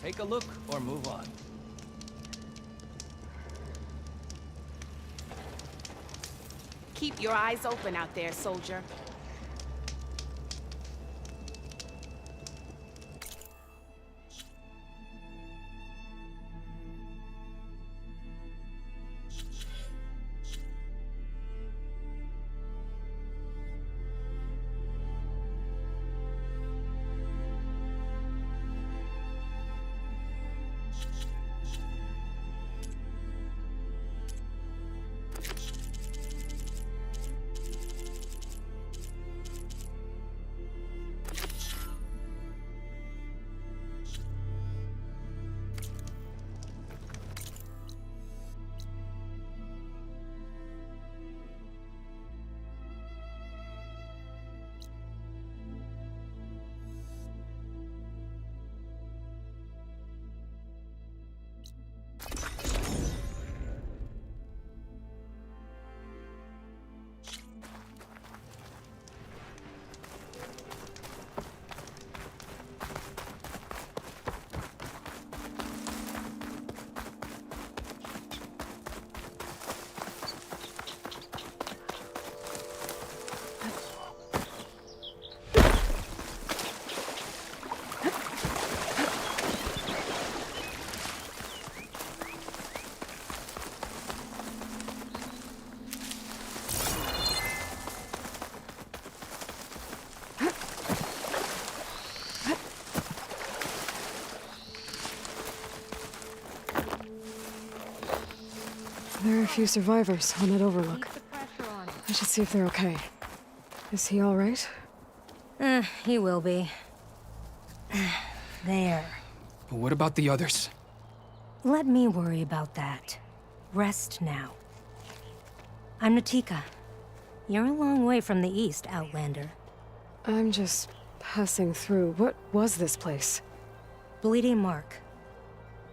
Take a look or move on. Keep your eyes open out there, soldier. There are a few survivors on that overlook. I should see if they're okay. Is he all right? He will be. There. But what about the others? Let me worry about that. Rest now. I'm Natika. You're a long way from the east, Outlander. I'm just passing through. What was this place? Bleeding Mark.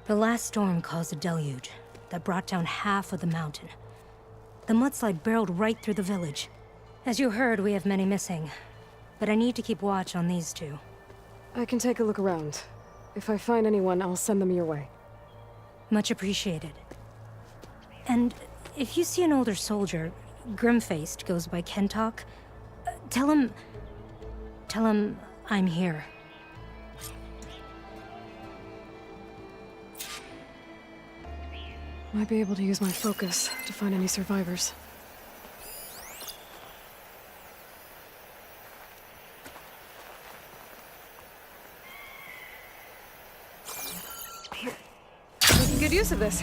The last storm caused a deluge that brought down half of the mountain. The mudslide barreled right through the village. As you heard, we have many missing. But I need to keep watch on these two. I can take a look around. If I find anyone, I'll send them your way. Much appreciated. And if you see an older soldier, grim-faced, goes by Kentok, tell him I'm here. Might be able to use my focus to find any survivors. Making good use of this.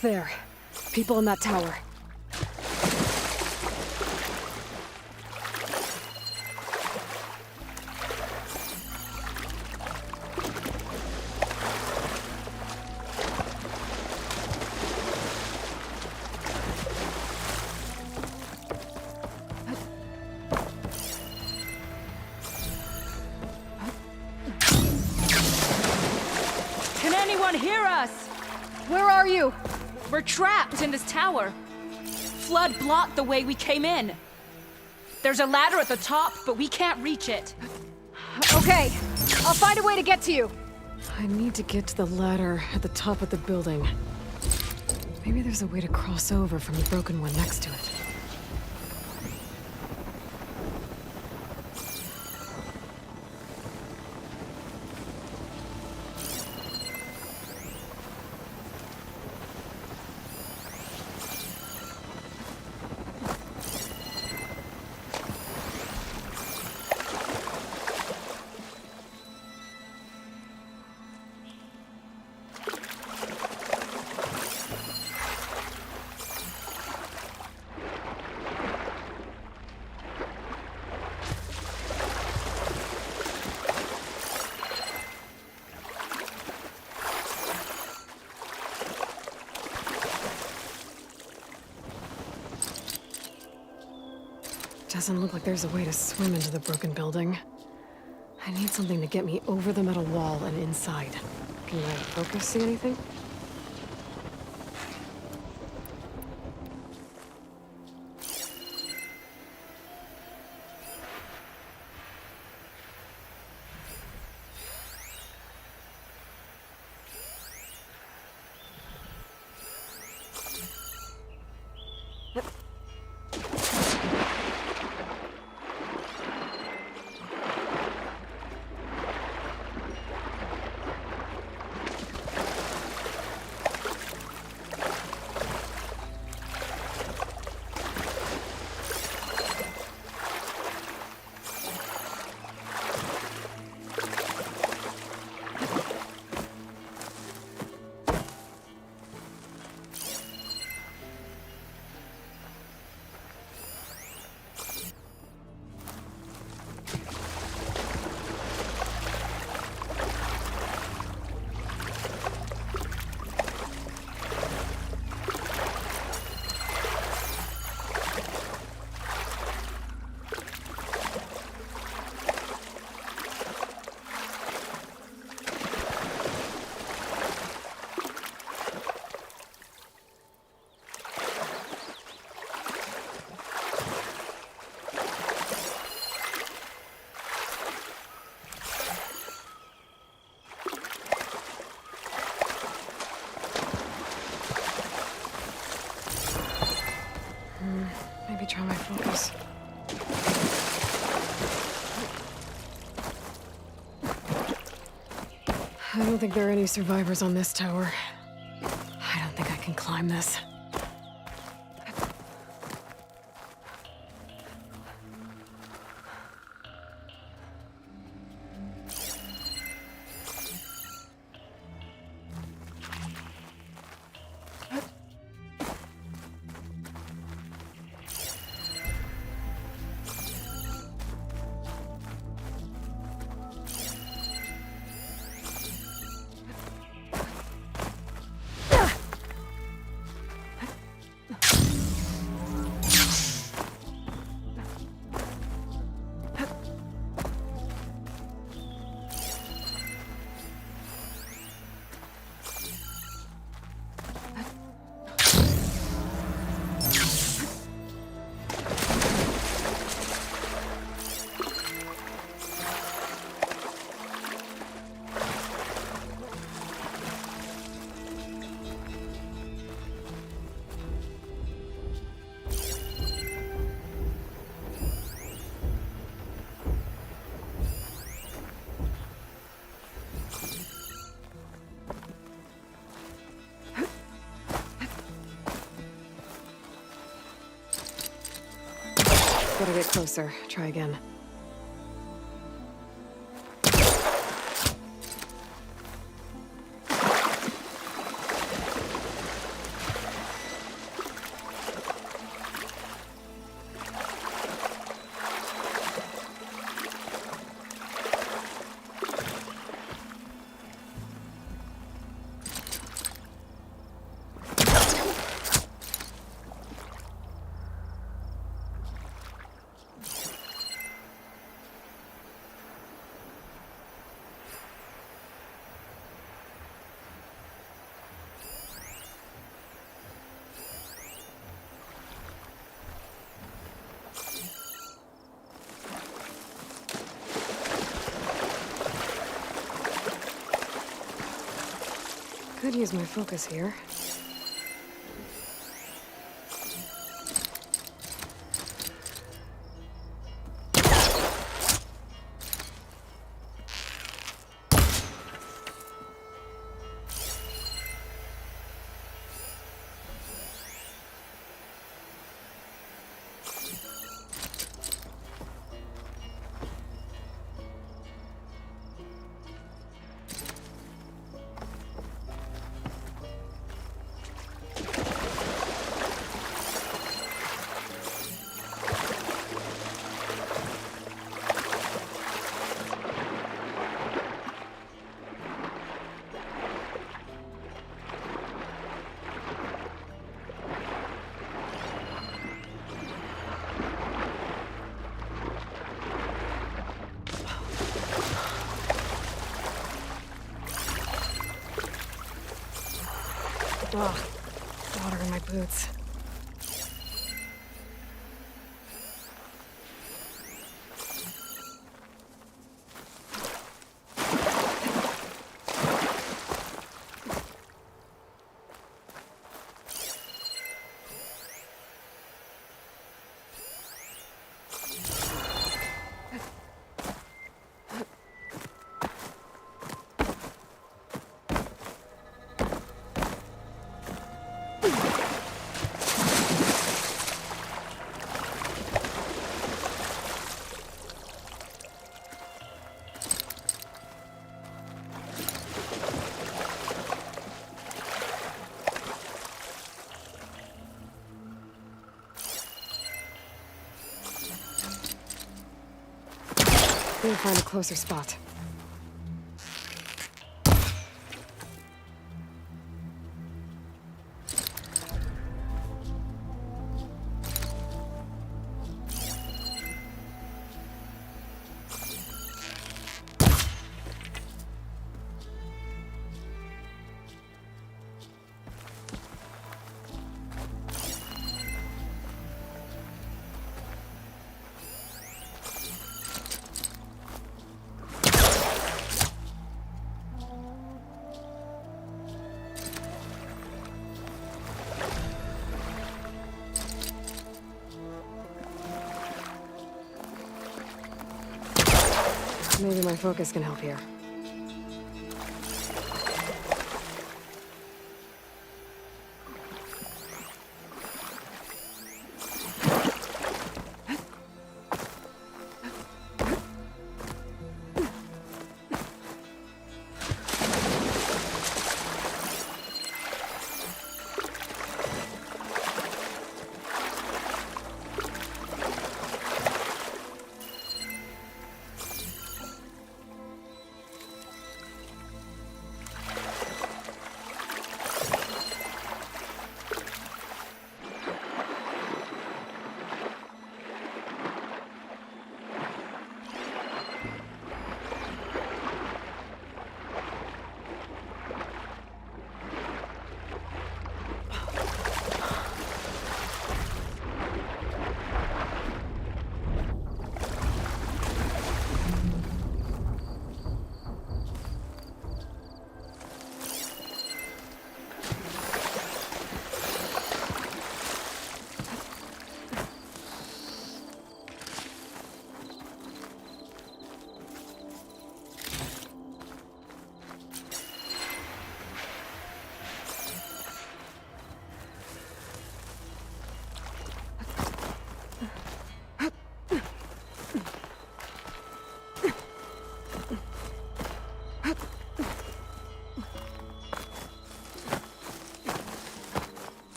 There. People in that tower. Can anyone hear us? Where are you? We're trapped in this tower. Flood blocked the way we came in. There's a ladder at the top, but we can't reach it. Okay, I'll find a way to get to you. I need to get to the ladder at the top of the building. Maybe there's a way to cross over from the broken one next to it. Doesn't look like there's a way to swim into the broken building. I need something to get me over the metal wall and inside. Can my focus see anything? Maybe try my focus. I don't think there are any survivors on this tower. I don't think I can climb this. Gotta get closer. Try again. Could use my focus here. Ugh, water in my boots. Need to find a closer spot. Maybe my focus can help here.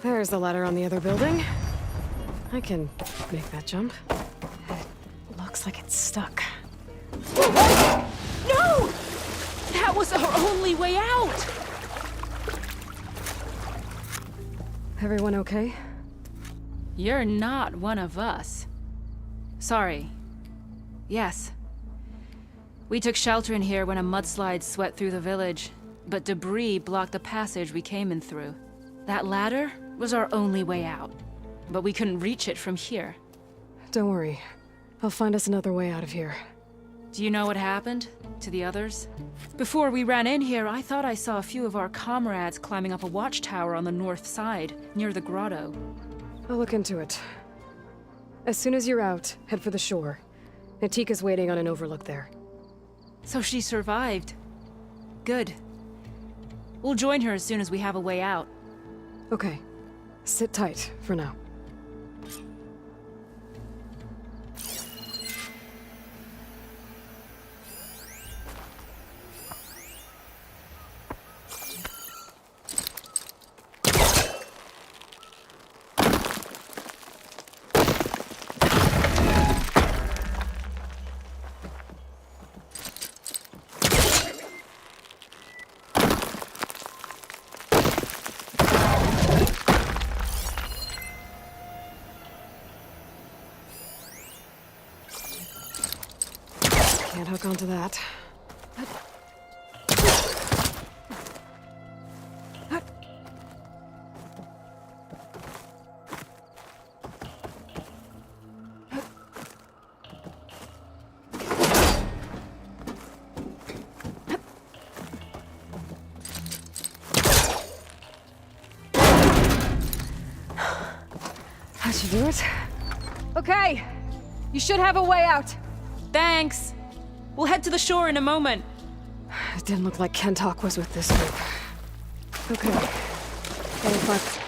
There's the ladder on the other building. I can make that jump. It looks like it's stuck. No! That was our only way out! Everyone okay? You're not one of us. Sorry. Yes. We took shelter in here when a mudslide swept through the village, but debris blocked the passage we came in through. That ladder was our only way out, but we couldn't reach it from here. Don't worry. I'll find us another way out of here. Do you know what happened to the others? Before we ran in here, I thought I saw a few of our comrades climbing up a watchtower on the north side, near the grotto. I'll look into it. As soon as you're out, head for the shore. Natika's waiting on an overlook there. So she survived. Good. We'll join her as soon as we have a way out. Okay. Sit tight for now. Can't hook onto that. That should do it. Okay, you should have a way out. Thanks. We'll head to the shore in a moment. It didn't look like Kentok was with this group. Okay. Getting fucked.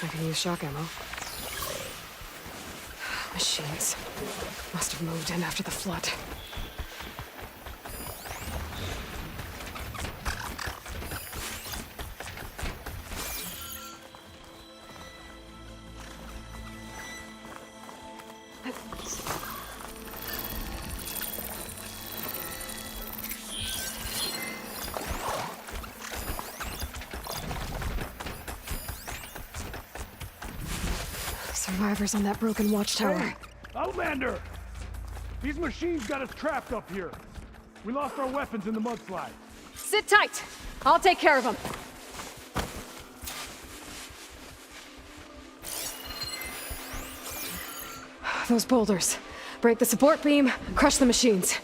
I can use shock ammo. Machines. Must have moved in after the flood. Survivors on that broken watchtower. Hey, Outlander! These machines got us trapped up here. We lost our weapons in the mudslide. Sit tight! I'll take care of them. Those boulders. Break the support beam, crush the machines.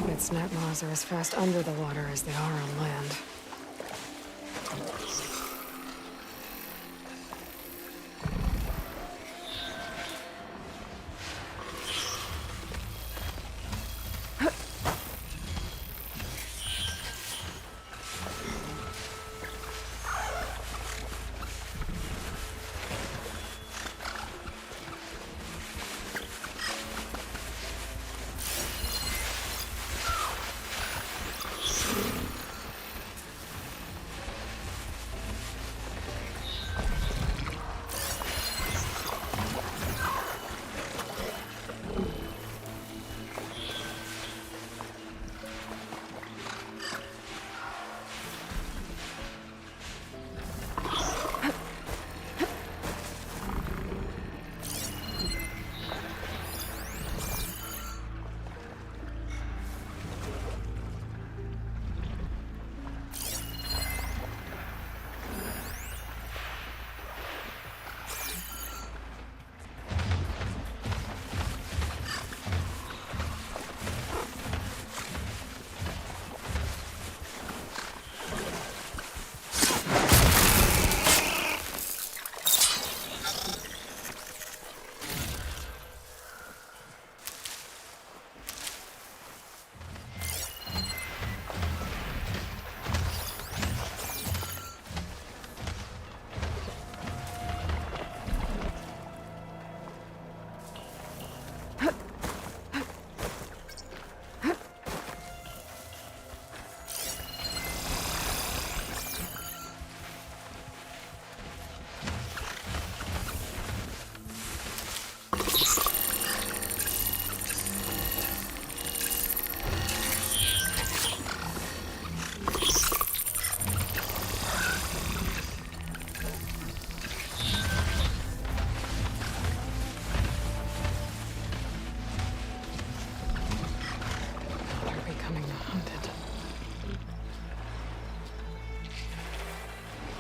Its net maws are as fast under the water as they are on land.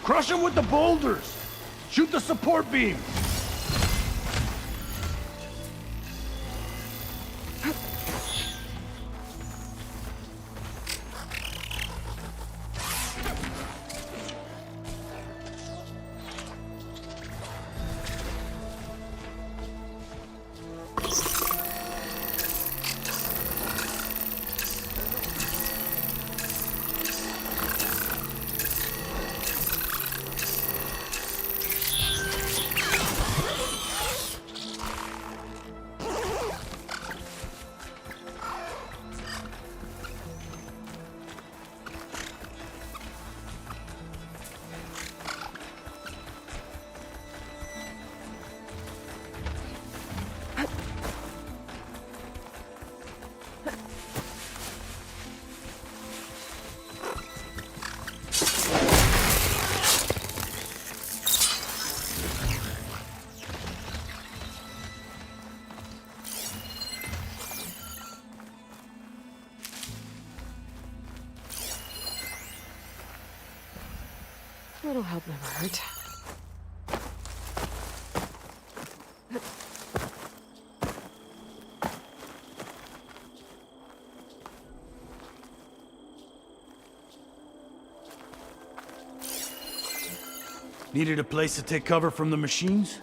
Crush them with the boulders! Shoot the support beam! Little help never hurt. Needed a place to take cover from the machines?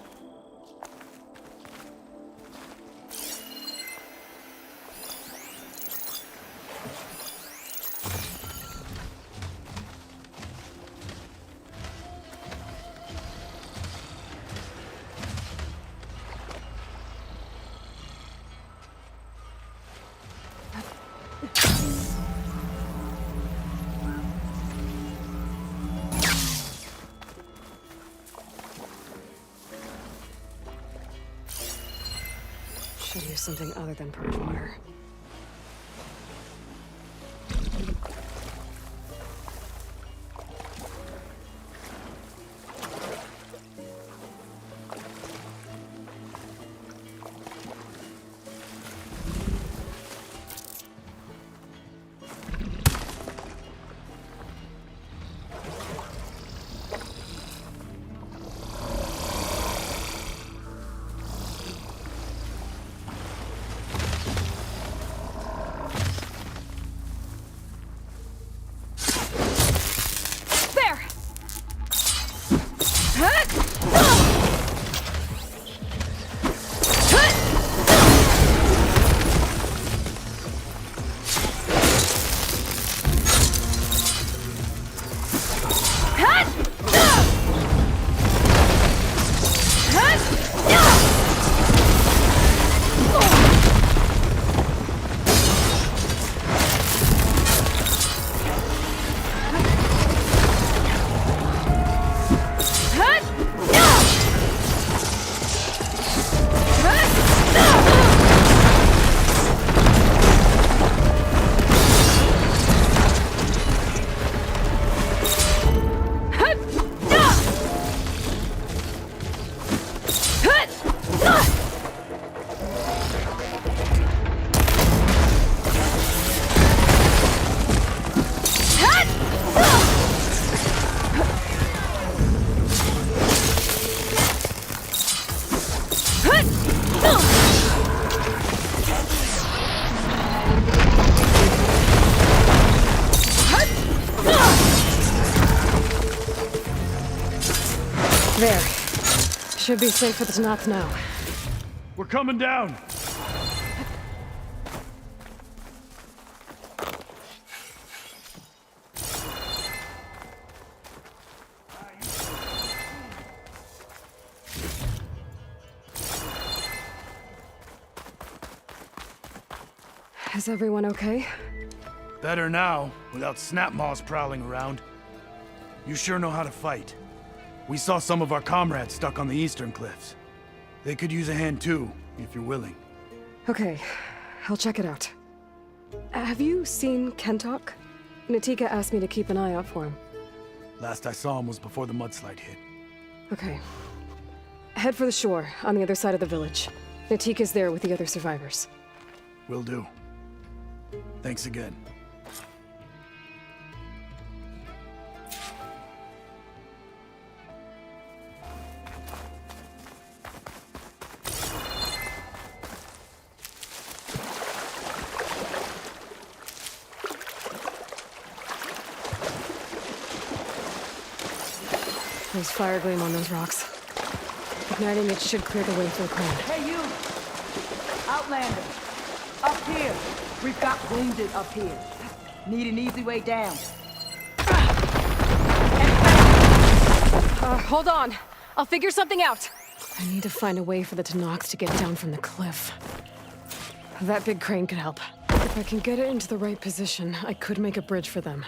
Should use something other than purge water. There. Should be safe for the Tanakh now. We're coming down! Is everyone okay? Better now, without snapmaws prowling around. You sure know how to fight. We saw some of our comrades stuck on the eastern cliffs. They could use a hand too, if you're willing. Okay, I'll check it out. Have you seen Kentok? Natika asked me to keep an eye out for him. Last I saw him was before the mudslide hit. Okay. Head for the shore, on the other side of the village. Natika's there with the other survivors. Will do. Thanks again. There's fire gleam on those rocks. Igniting it should clear the way for the crane. Hey, you! Outlander! Up here! We've got wounded up here. Need an easy way down. Hold on. I'll figure something out. I need to find a way for the Tanakhs to get down from the cliff. That big crane could help. If I can get it into the right position, I could make a bridge for them.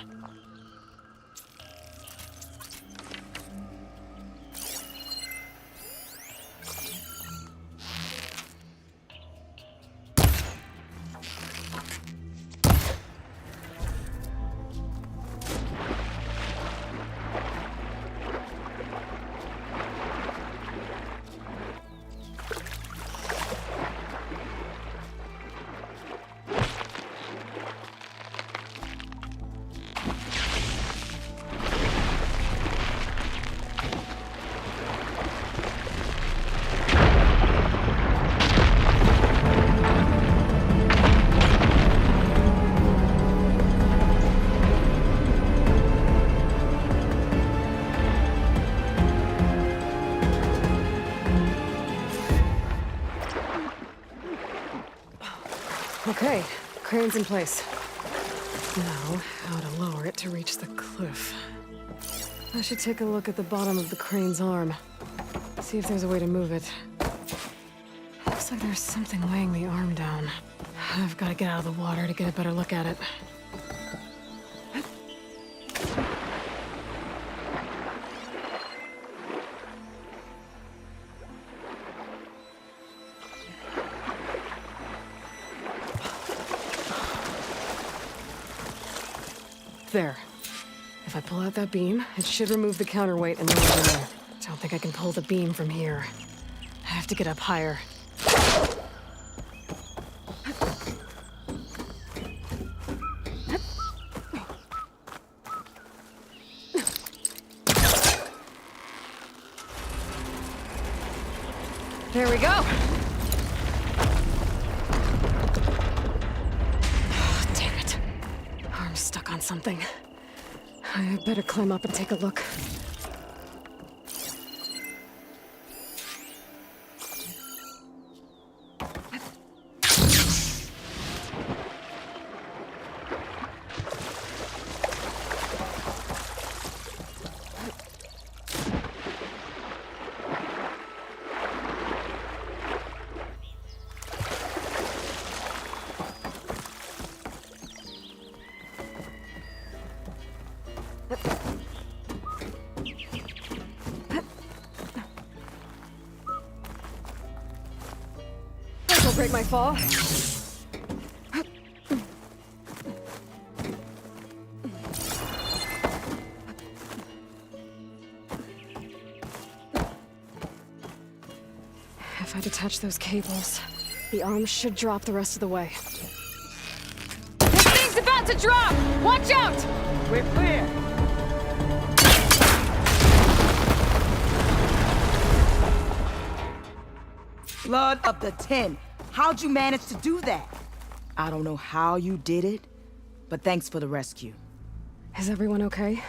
Okay, crane's in place. Now, how to lower it to reach the cliff. I should take a look at the bottom of the crane's arm. See if there's a way to move it. Looks like there's something weighing the arm down. I've got to get out of the water to get a better look at it. There. If I pull out that beam, it should remove the counterweight and lower the arm. Don't think I can pull the beam from here. I have to get up higher. There we go! Oh, damn it. Arm's stuck on something. I better climb up and take a look. This'll break my fall. If I detach those cables, the arm should drop the rest of the way. This thing's about to drop! Watch out! We're clear. Blood of the 10. How'd you manage to do that? I don't know how you did it, but thanks for the rescue. Is everyone okay?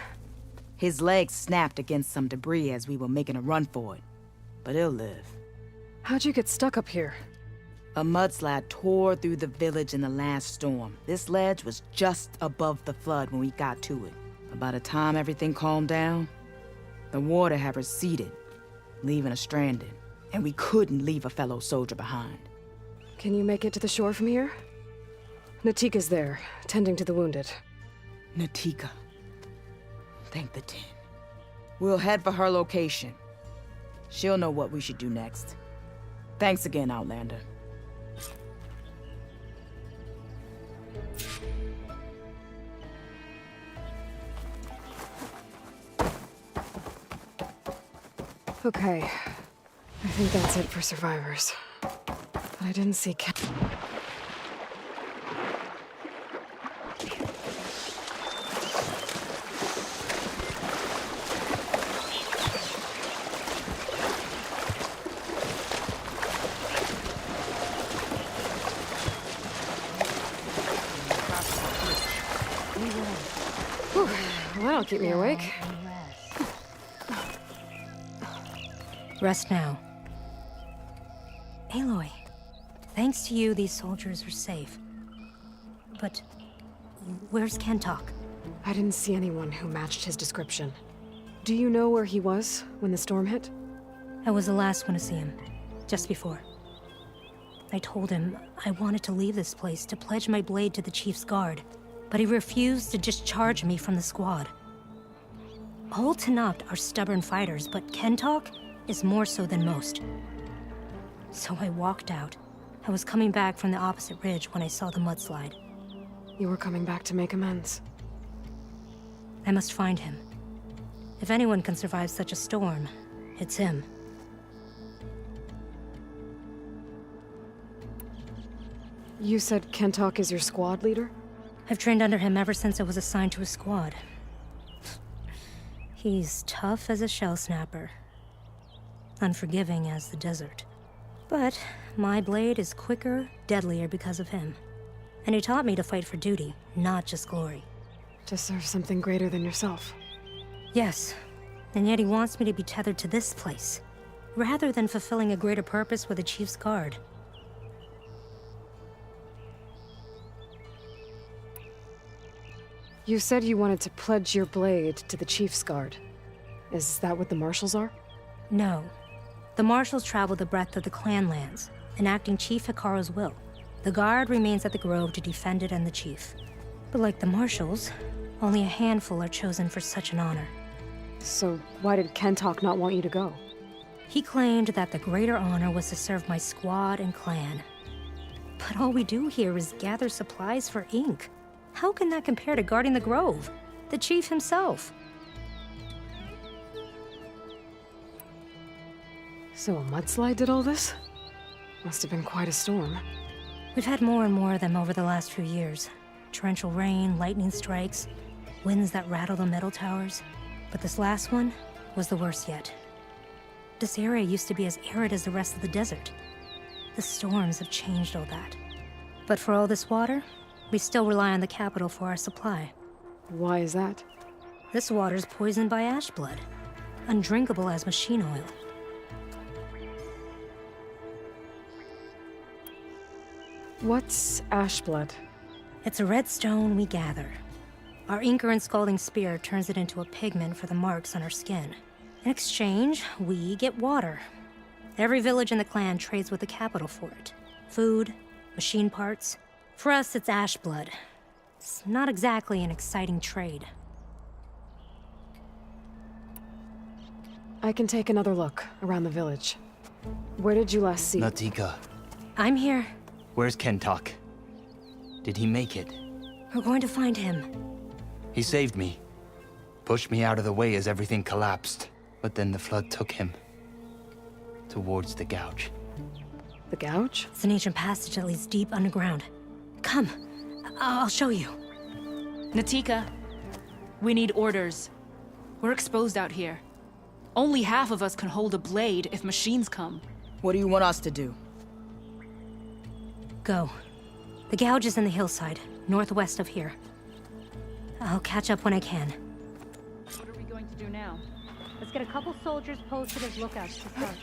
His legs snapped against some debris as we were making a run for it, but he'll live. How'd you get stuck up here? A mudslide tore through the village in the last storm. This ledge was just above the flood when we got to it. But by the time everything calmed down, the water had receded, leaving us stranded. And we couldn't leave a fellow soldier behind. Can you make it to the shore from here? Natika's there, tending to the wounded. Natika. Thank the 10. We'll head for her location. She'll know what we should do next. Thanks again, Outlander. Okay. I think that's it for survivors. But I didn't see Whew, well, that'll keep me awake. Rest now. Aloy, thanks to you, these soldiers are safe. But where's Kentok? I didn't see anyone who matched his description. Do you know where he was when the storm hit? I was the last one to see him, just before. I told him I wanted to leave this place to pledge my blade to the Chief's guard, but he refused to discharge me from the squad. All Tenakth are stubborn fighters, but Kentok is more so than most. So I walked out. I was coming back from the opposite ridge when I saw the mudslide. You were coming back to make amends. I must find him. If anyone can survive such a storm, it's him. You said Kentok is your squad leader? I've trained under him ever since I was assigned to a squad. He's tough as a shell snapper. Unforgiving as the desert. But my blade is quicker, deadlier because of him. And he taught me to fight for duty, not just glory. To serve something greater than yourself. Yes, and yet he wants me to be tethered to this place, rather than fulfilling a greater purpose with the Chief's guard. You said you wanted to pledge your blade to the Chief's Guard. Is that what the Marshals are? No. The Marshals travel the breadth of the clan lands, enacting Chief Hikaru's will. The Guard remains at the Grove to defend it and the Chief. But like the Marshals, only a handful are chosen for such an honor. So why did Kentok not want you to go? He claimed that the greater honor was to serve my squad and clan. But all we do here is gather supplies for ink. How can that compare to guarding the Grove? The Chief himself. So a mudslide did all this? Must have been quite a storm. We've had more and more of them over the last few years. Torrential rain, lightning strikes, winds that rattle the metal towers. But this last one was the worst yet. This area used to be as arid as the rest of the desert. The storms have changed all that. But for all this water, we still rely on the capital for our supply. Why is that? This water's poisoned by ash blood, undrinkable as machine oil. What's ash blood? It's a red stone we gather. Our inker and scalding spear turns it into a pigment for the marks on our skin. In exchange, we get water. Every village in the clan trades with the capital for it. Food, machine parts. For us, it's ash blood. It's not exactly an exciting trade. I can take another look around the village. Where did you last see? Natika, I'm here. where's Kentok? Did he make it? We're going to find him. He saved me. Pushed me out of the way as everything collapsed. But then the flood took him. Towards the gouge. The gouge? It's an ancient passage that leads deep underground. Come, I'll show you. Natika, we need orders. We're exposed out here. Only half of us can hold a blade if machines come. What do you want us to do? Go. The gouge is in the hillside, northwest of here. I'll catch up when I can. What are we going to do now? Let's get a couple soldiers posted as lookouts to start.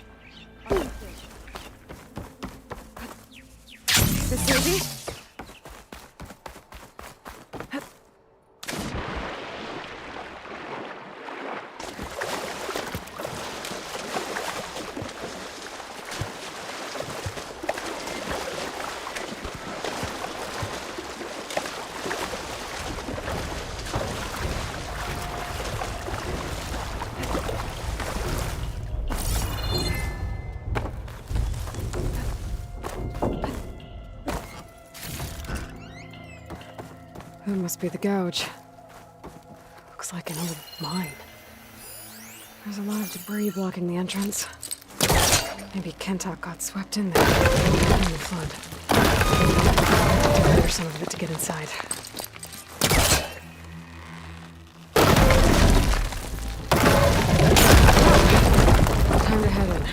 This easy? That must be the gouge. Looks like an old mine. There's a lot of debris blocking the entrance. Maybe Kentok got swept in there in the flood. Gather some of it to get inside. Time to head in.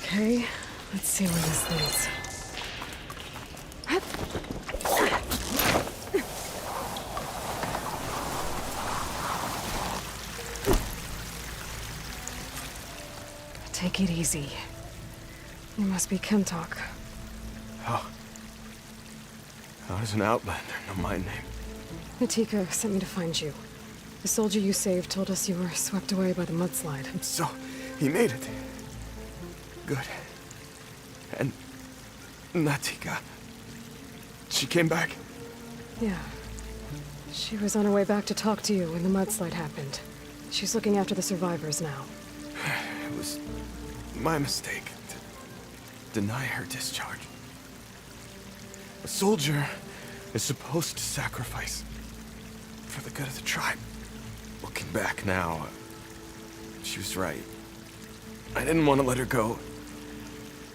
Okay, let's see where this leads. Take it easy. You must be Kentok. How does an outlander know my name? Natika sent me to find you. The soldier you saved told us you were swept away by the mudslide. So, he made it. Good. And Natika, she came back? Yeah. She was on her way back to talk to you when the mudslide happened. She's looking after the survivors now. It was my mistake to deny her discharge. A soldier is supposed to sacrifice for the good of the tribe. Looking back now, she was right. I didn't want to let her go.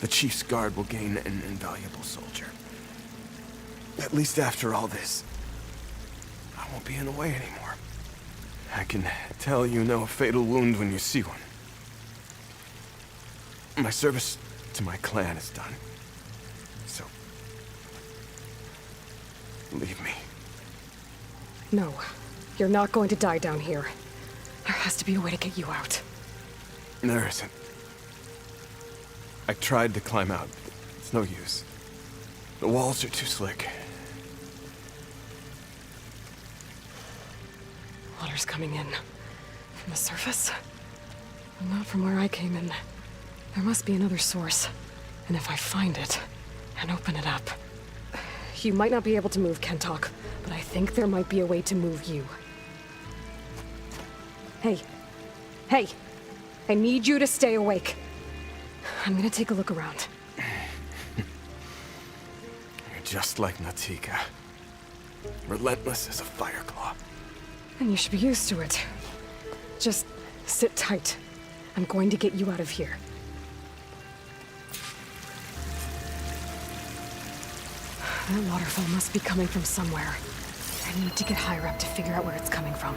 The Chief's Guard will gain an invaluable soldier. At least after all this, I won't be in the way anymore. I can tell you know a fatal wound when you see one. My service to my clan is done. So, leave me. No, you're not going to die down here. There has to be a way to get you out. There isn't. I tried to climb out. It's no use. The walls are too slick. Water's coming in. From the surface? Not from where I came in. There must be another source. And if I find it, and open it up... You might not be able to move Kentok, but I think there might be a way to move you. Hey. Hey! I need you to stay awake. I'm gonna take a look around. You're just like Natika. Relentless as a fireclaw. And you should be used to it. Just sit tight. I'm going to get you out of here. That waterfall must be coming from somewhere. I need to get higher up to figure out where it's coming from.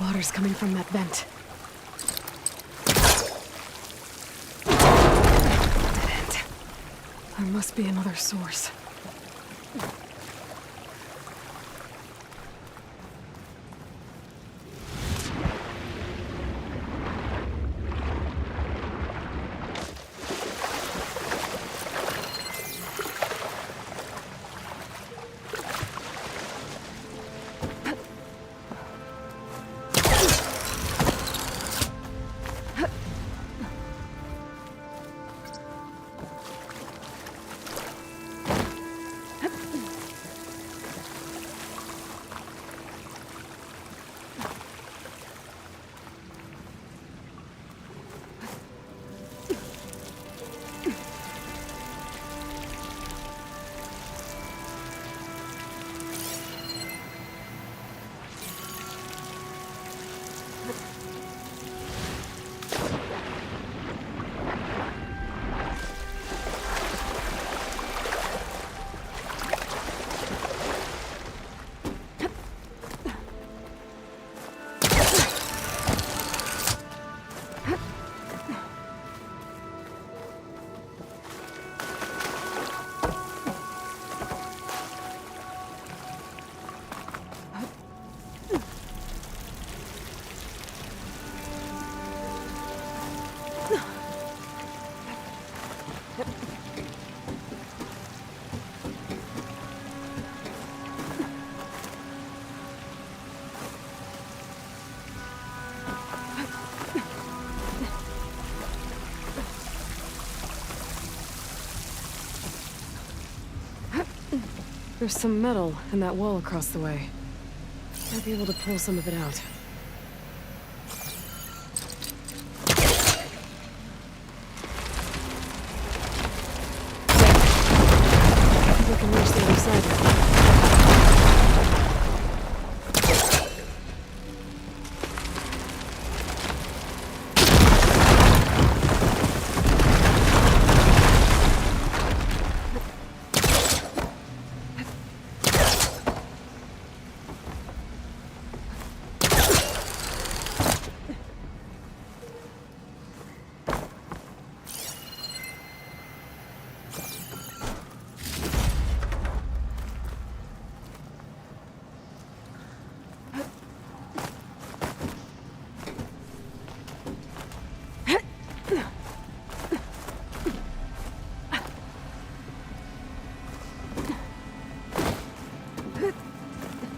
Water's coming from that vent. Dead end. There must be another source. There's some metal in that wall across the way. Might be able to pull some of it out. I think I can reach the other side.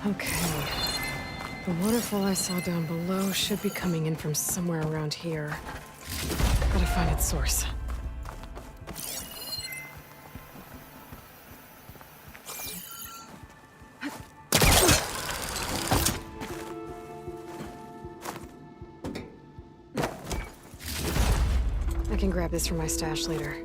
Okay. The waterfall I saw down below should be coming in from somewhere around here. Gotta find its source. I can grab this from my stash later.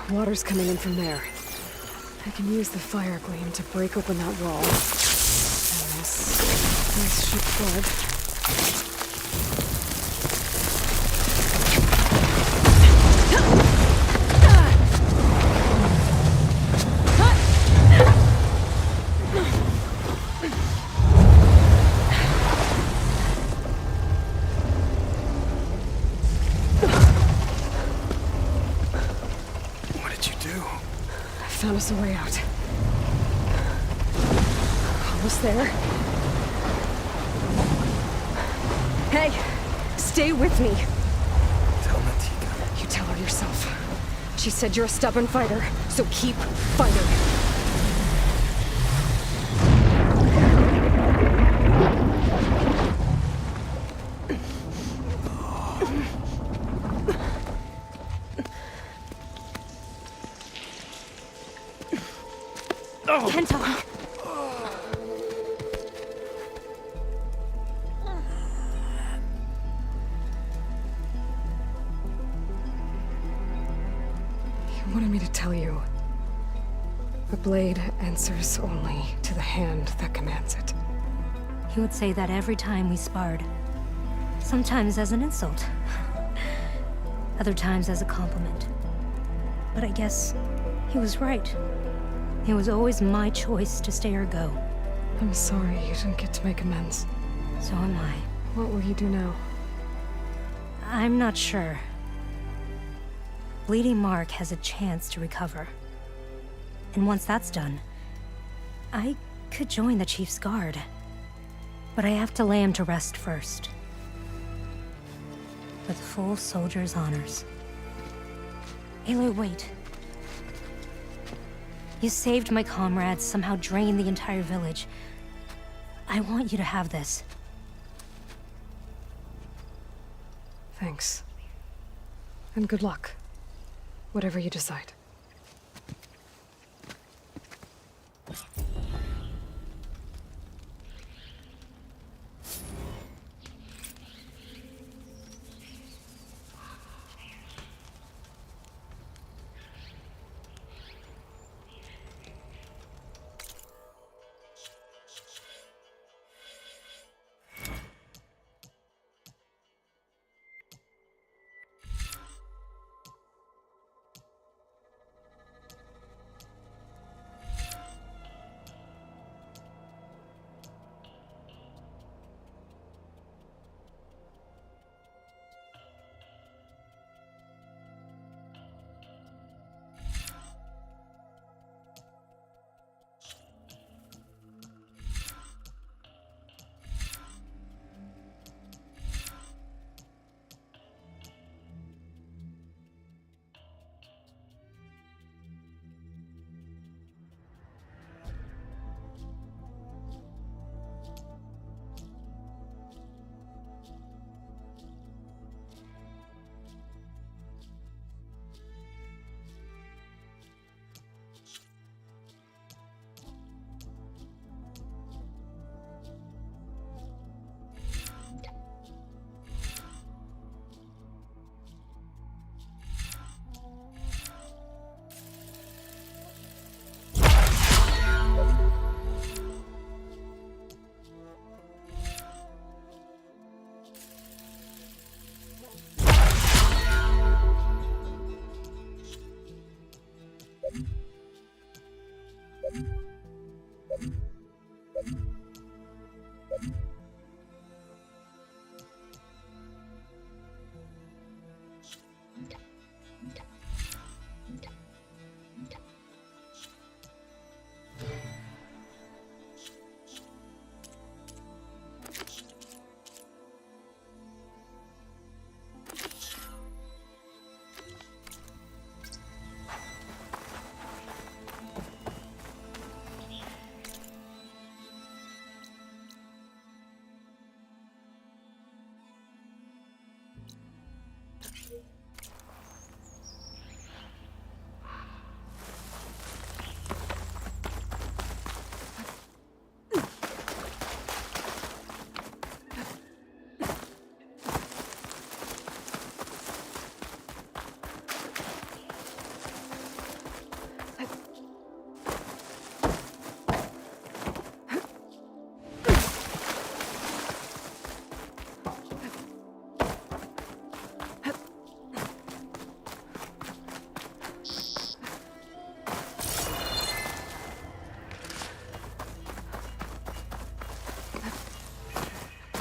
Water's coming in from there. I can use the fire gleam to break open that wall. And this should flood. What did you do? I found us a way out. Almost there. Hey! Stay with me! Tell Natika. You tell her yourself. She said you're a stubborn fighter, so keep fighting. Kento! You wanted me to tell you. The blade answers only to the hand that commands it. He would say that every time we sparred. Sometimes as an insult. Other times as a compliment. But I guess he was right. It was always my choice to stay or go. I'm sorry you didn't get to make amends. So am I. What will you do now? I'm not sure. Bleeding Mark has a chance to recover. And once that's done, I could join the Chief's Guard. But I have to lay him to rest first. With full soldier's honors. Aloy, wait. You saved my comrades, somehow drained the entire village. I want you to have this. Thanks. And good luck. Whatever you decide.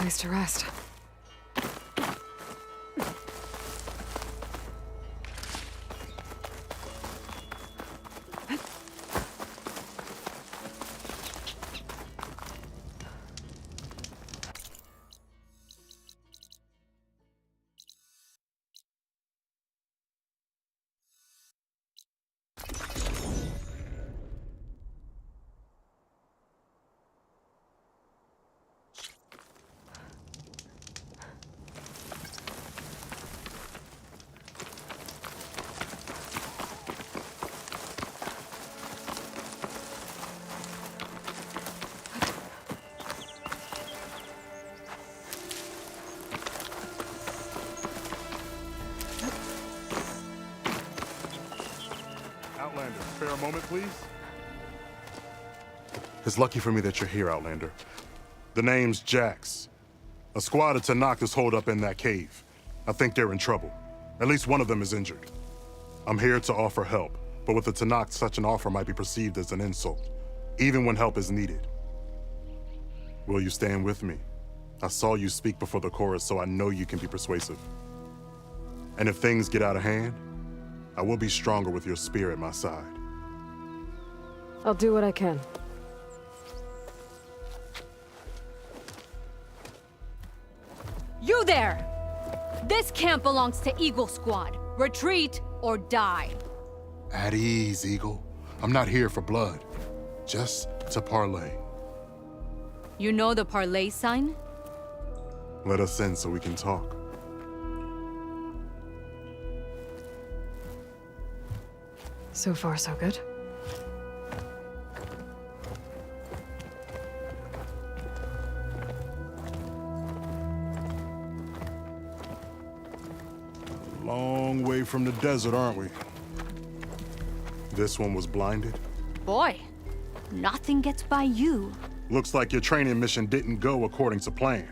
place to rest. Outlander, spare a moment, please? It's lucky for me that you're here, Outlander. The name's Jax. A squad of Tanakh is holed up in that cave. I think they're in trouble. At least one of them is injured. I'm here to offer help, but with the Tanakh, such an offer might be perceived as an insult, even when help is needed. Will you stand with me? I saw you speak before the chorus, so I know you can be persuasive. And if things get out of hand, I will be stronger with your spear at my side. I'll do what I can. You there! This camp belongs to Eagle Squad. Retreat or die. At ease, Eagle. I'm not here for blood, just to parlay. You know the parlay sign? Let us in so we can talk. So far, so good. Long way from the desert, aren't we? This one was blinded. Boy, nothing gets by you. Looks like your training mission didn't go according to plan.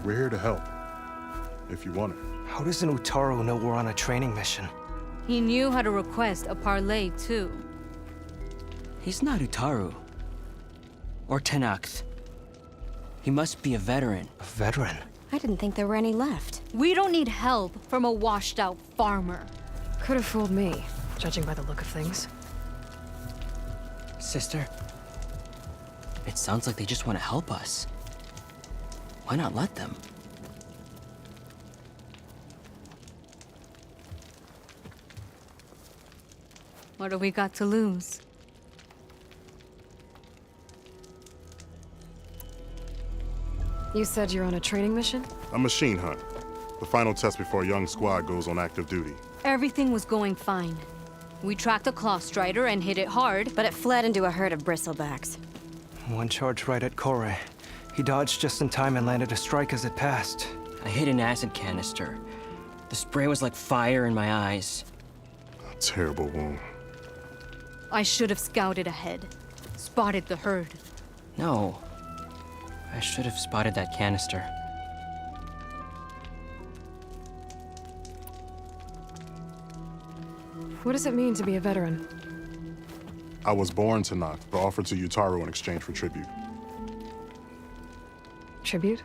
We're here to help, if you want it. How does an Utaru know we're on a training mission? He knew how to request a parlay, too. He's not Utaru. Or Tenakth. He must be a veteran. A veteran? I didn't think there were any left. We don't need help from a washed-out farmer. Could have fooled me, judging by the look of things. Sister, it sounds like they just want to help us. Why not let them? What do we got to lose? You said you're on a training mission? A machine hunt. The final test before a young squad goes on active duty. Everything was going fine. We tracked a claw strider and hit it hard, But it fled into a herd of bristlebacks. One charge right at Kore. He dodged just in time and landed a strike as it passed. I hit an acid canister. The spray was like fire in my eyes. A terrible wound. I should have scouted ahead. Spotted the herd. No. I should have spotted that canister. What does it mean to be a veteran? I was born Tanakh, but offered to Utaru in exchange for tribute. Tribute?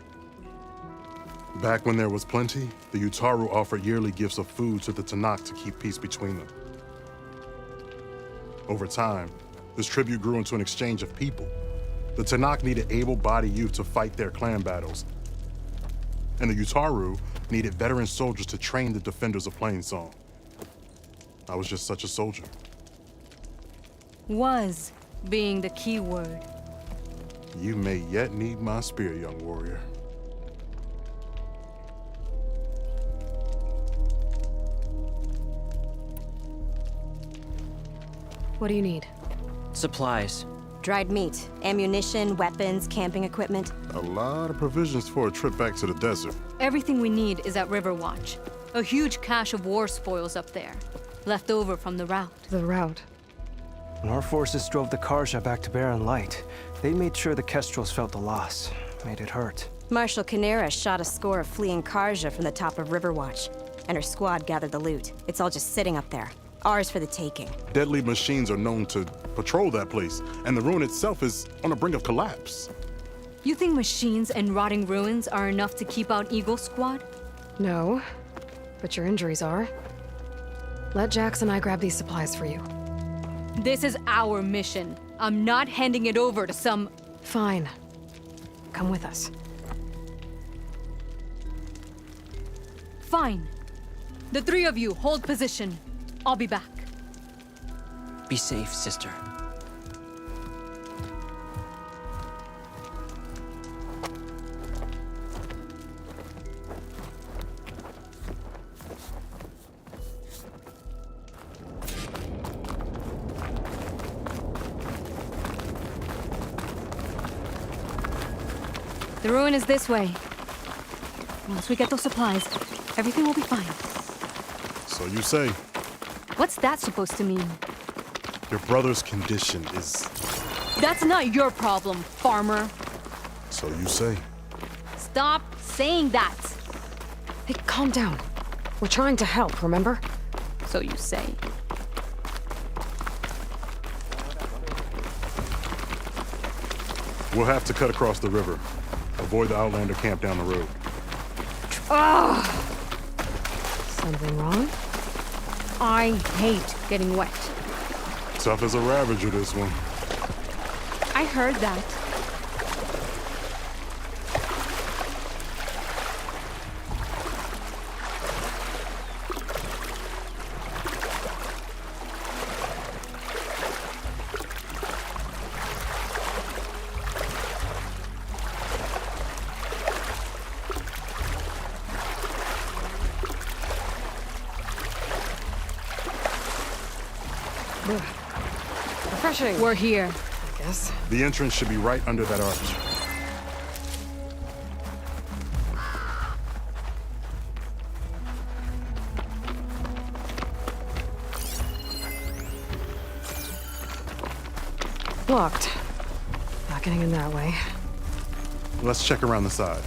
Back when there was plenty, the Utaru offered yearly gifts of food to the Tanakh to keep peace between them. Over time, this tribute grew into an exchange of people. The Tanakh needed able-bodied youth to fight their clan battles, and the Utaru needed veteran soldiers to train the defenders of Plainsong. I was just such a soldier. Was being the key word. You may yet need my spear, young warrior. What do you need? Supplies. Dried meat, ammunition, weapons, camping equipment. A lot of provisions for a trip back to the desert. Everything we need is at Riverwatch. A huge cache of war spoils up there. Left over from the route. The route. When our forces drove the Karja back to Barren Light, they made sure the Kestrels felt the loss. Made it hurt. Marshal Canera shot a score of fleeing Karja from the top of Riverwatch, and her squad gathered the loot. It's all just sitting up there. Ours for the taking. Deadly machines are known to patrol that place, and the ruin itself is on the brink of collapse. You think machines and rotting ruins are enough to keep out Eagle Squad? No, but your injuries are. Let Jax and I grab these supplies for you. This is our mission. I'm not handing it over to some... Fine. Come with us. Fine. The three of you hold position. I'll be back. Be safe, sister. The ruin is this way. Once we get those supplies, everything will be fine. So you say. What's that supposed to mean? Your brother's condition is... That's not your problem, farmer. So you say. Stop saying that. Hey, calm down. We're trying to help, remember? So you say. We'll have to cut across the river. Avoid the Outlander camp down the road. Something wrong? I hate getting wet. Tough as a Ravager, this one. I heard that. Refreshing. We're here. I guess. The entrance should be right under that arch. Locked. Not getting in that way. Let's check around the side.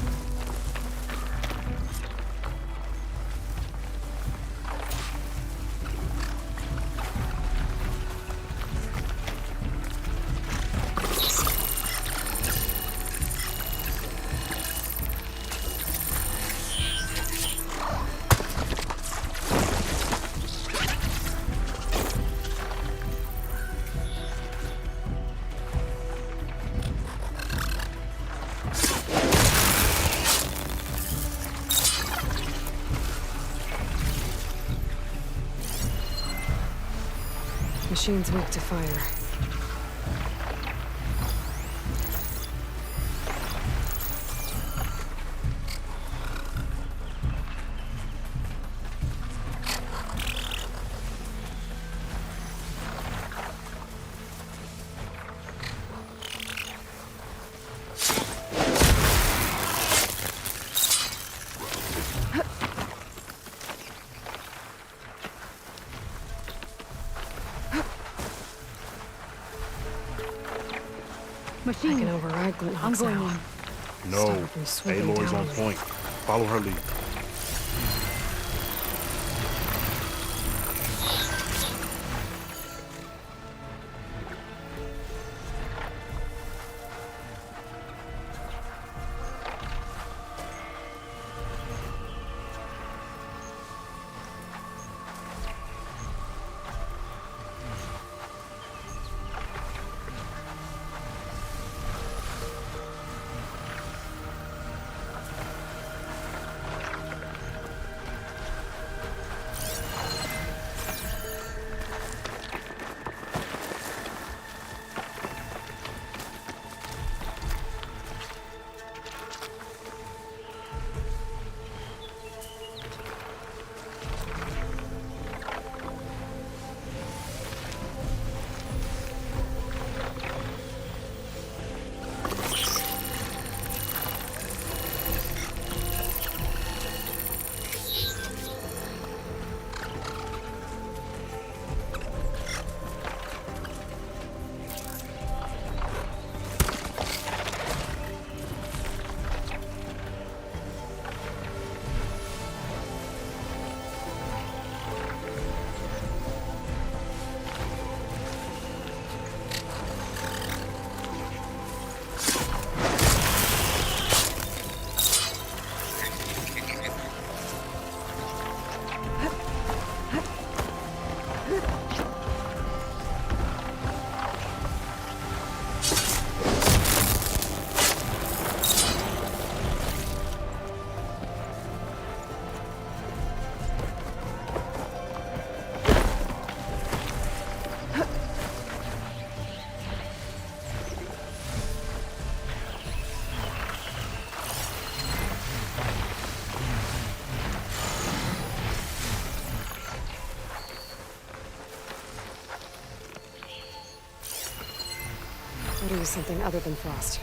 Machine's weak to fire. I can override Glinthawk's I'm going now. in. No. Stop her from swooping Aloy's down on me. point. Follow her lead. use something other than frost.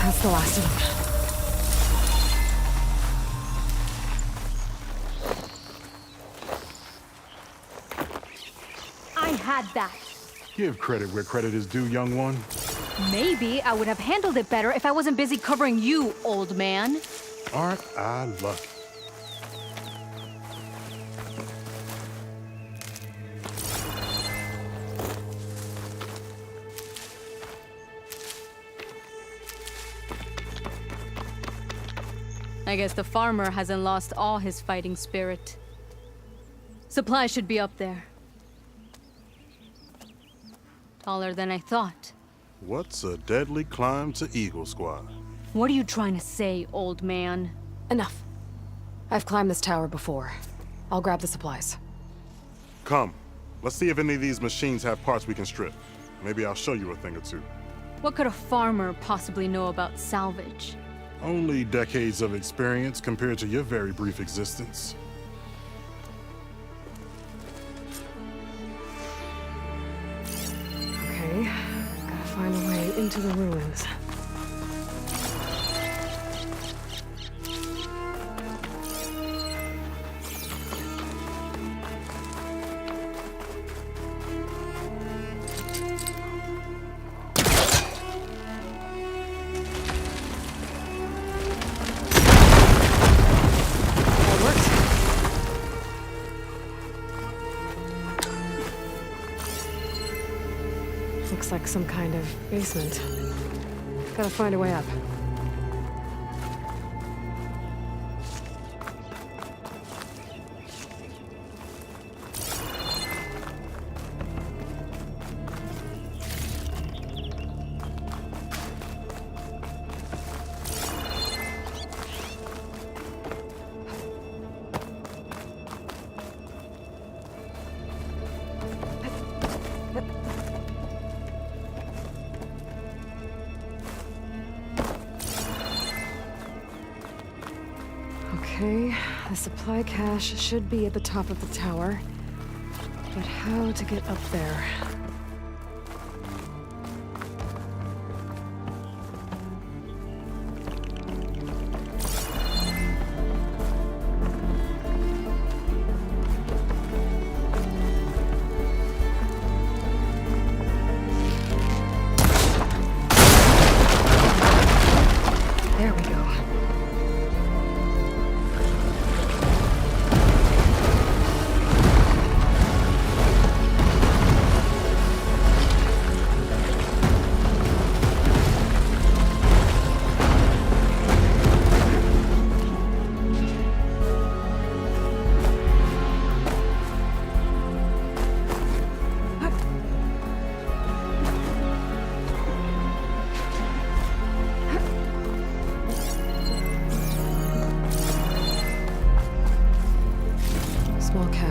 That's the last of them. I had that. Give credit where credit is due, young one. Maybe I would have handled it better if I wasn't busy covering you, old man. Aren't I lucky? I guess the farmer hasn't lost all his fighting spirit. Supplies should be up there. Taller than I thought. What's a deadly climb to Eagle Squad? What are you trying to say, old man? Enough. I've climbed this tower before. I'll grab the supplies. Come. Let's see if any of these machines have parts we can strip. Maybe I'll show you a thing or two. What could a farmer possibly know about salvage? Only decades of experience compared to your very brief existence. Okay, gotta find a way into the ruins. Looks like some kind of basement. Gotta find a way up. Okay, the supply cache should be at the top of the tower. But how to get up there? There we go.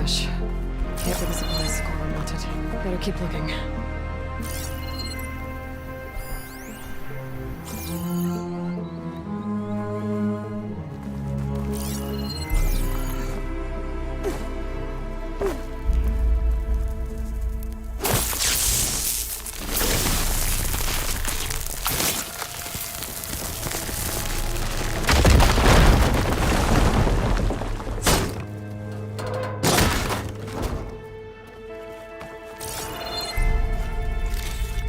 cache. Can't be the supplies Sakura wanted. Better keep looking.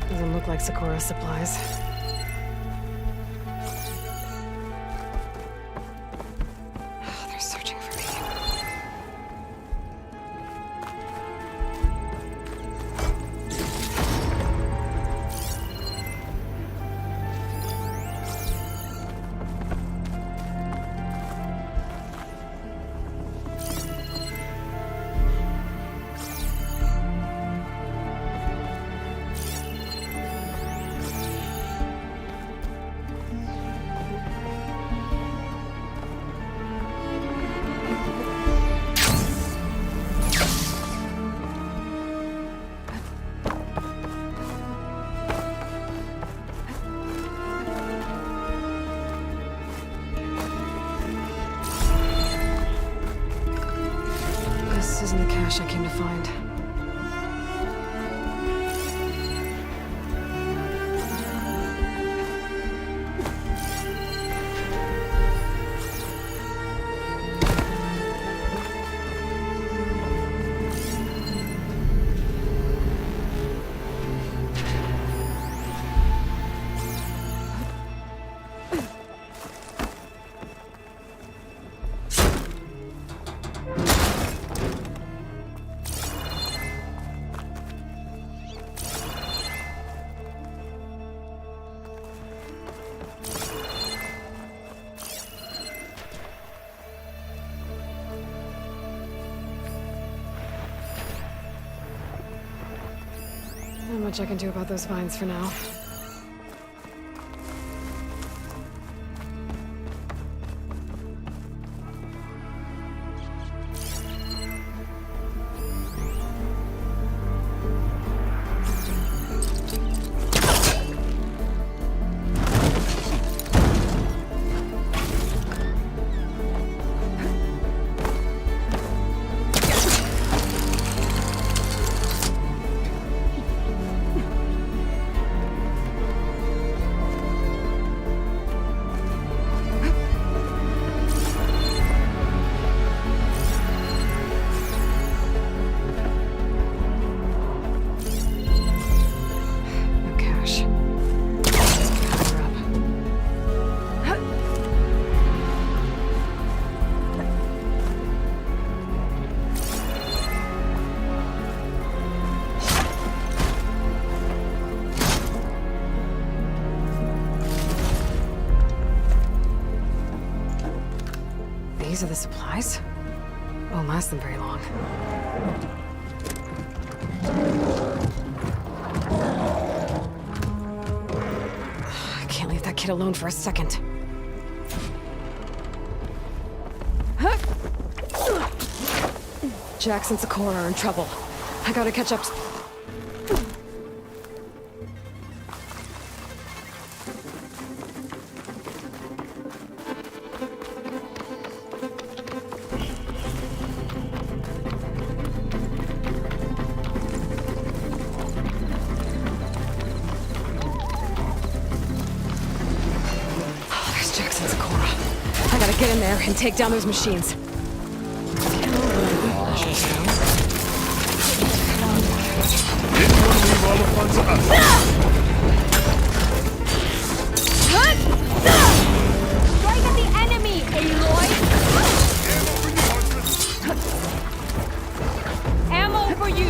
Doesn't look like Sakura's supplies. They're searching for me. This isn't the cache I came to find. Not much I can do about those vines for now. No cache. Power up. These are the supplies? Won't last them very long. I can't leave that kid alone for a second. Jax and Sakura are in trouble. I gotta catch up. There's Jax and Sakura. I gotta get in there and take down those machines. Didn't want to leave all the fun to us. Strike at the enemy, Aloy! Ammo for you!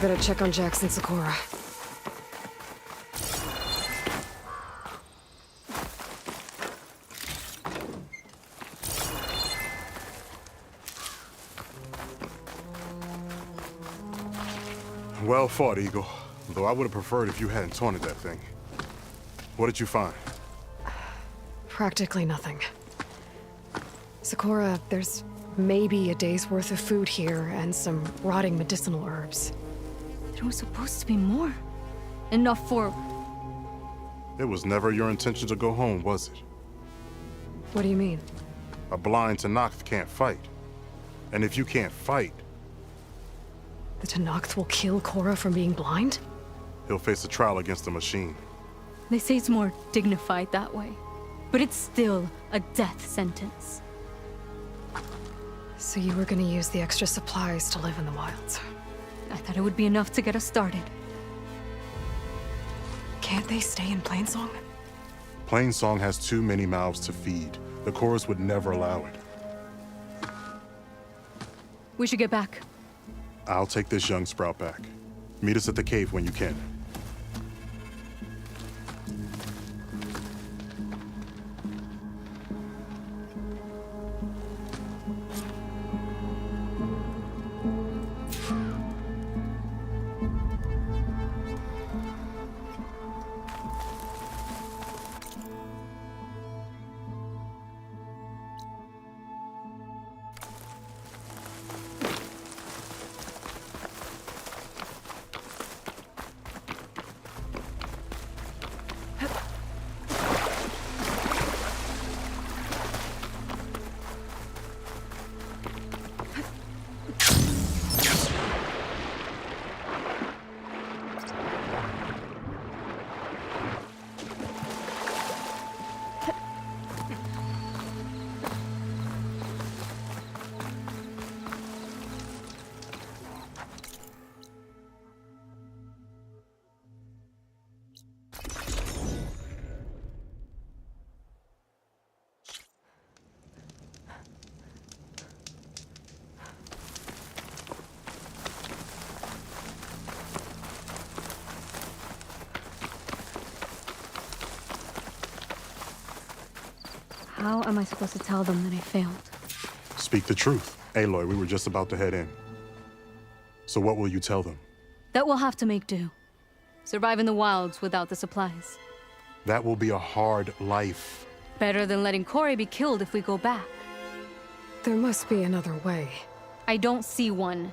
better check on Jax and Sakura. Well fought, Eagle. Though I would have preferred if you hadn't taunted that thing. What did you find? Practically nothing. Sakura, there's maybe a day's worth of food here and some rotting medicinal herbs. There was supposed to be more. Enough for... It was never your intention to go home, was it? What do you mean? A blind Tenakth can't fight. And if you can't fight, The Tenakth will kill Korra from being blind? he'll face a trial against the machine. They say it's more dignified that way. But it's still a death sentence. So you were gonna use the extra supplies to live in the wilds. I thought it would be enough to get us started. Can't they stay in Plainsong? Plainsong has too many mouths to feed. The chorus would never allow it. We should get back. I'll take this young sprout back. Meet us at the cave when you can. How am I supposed to tell them that I failed? Speak the truth. Aloy, we were just about to head in. So what will you tell them? That we'll have to make do. Survive in the wilds without the supplies. That will be a hard life. Better than letting Corey be killed if we go back. There must be another way. I don't see one.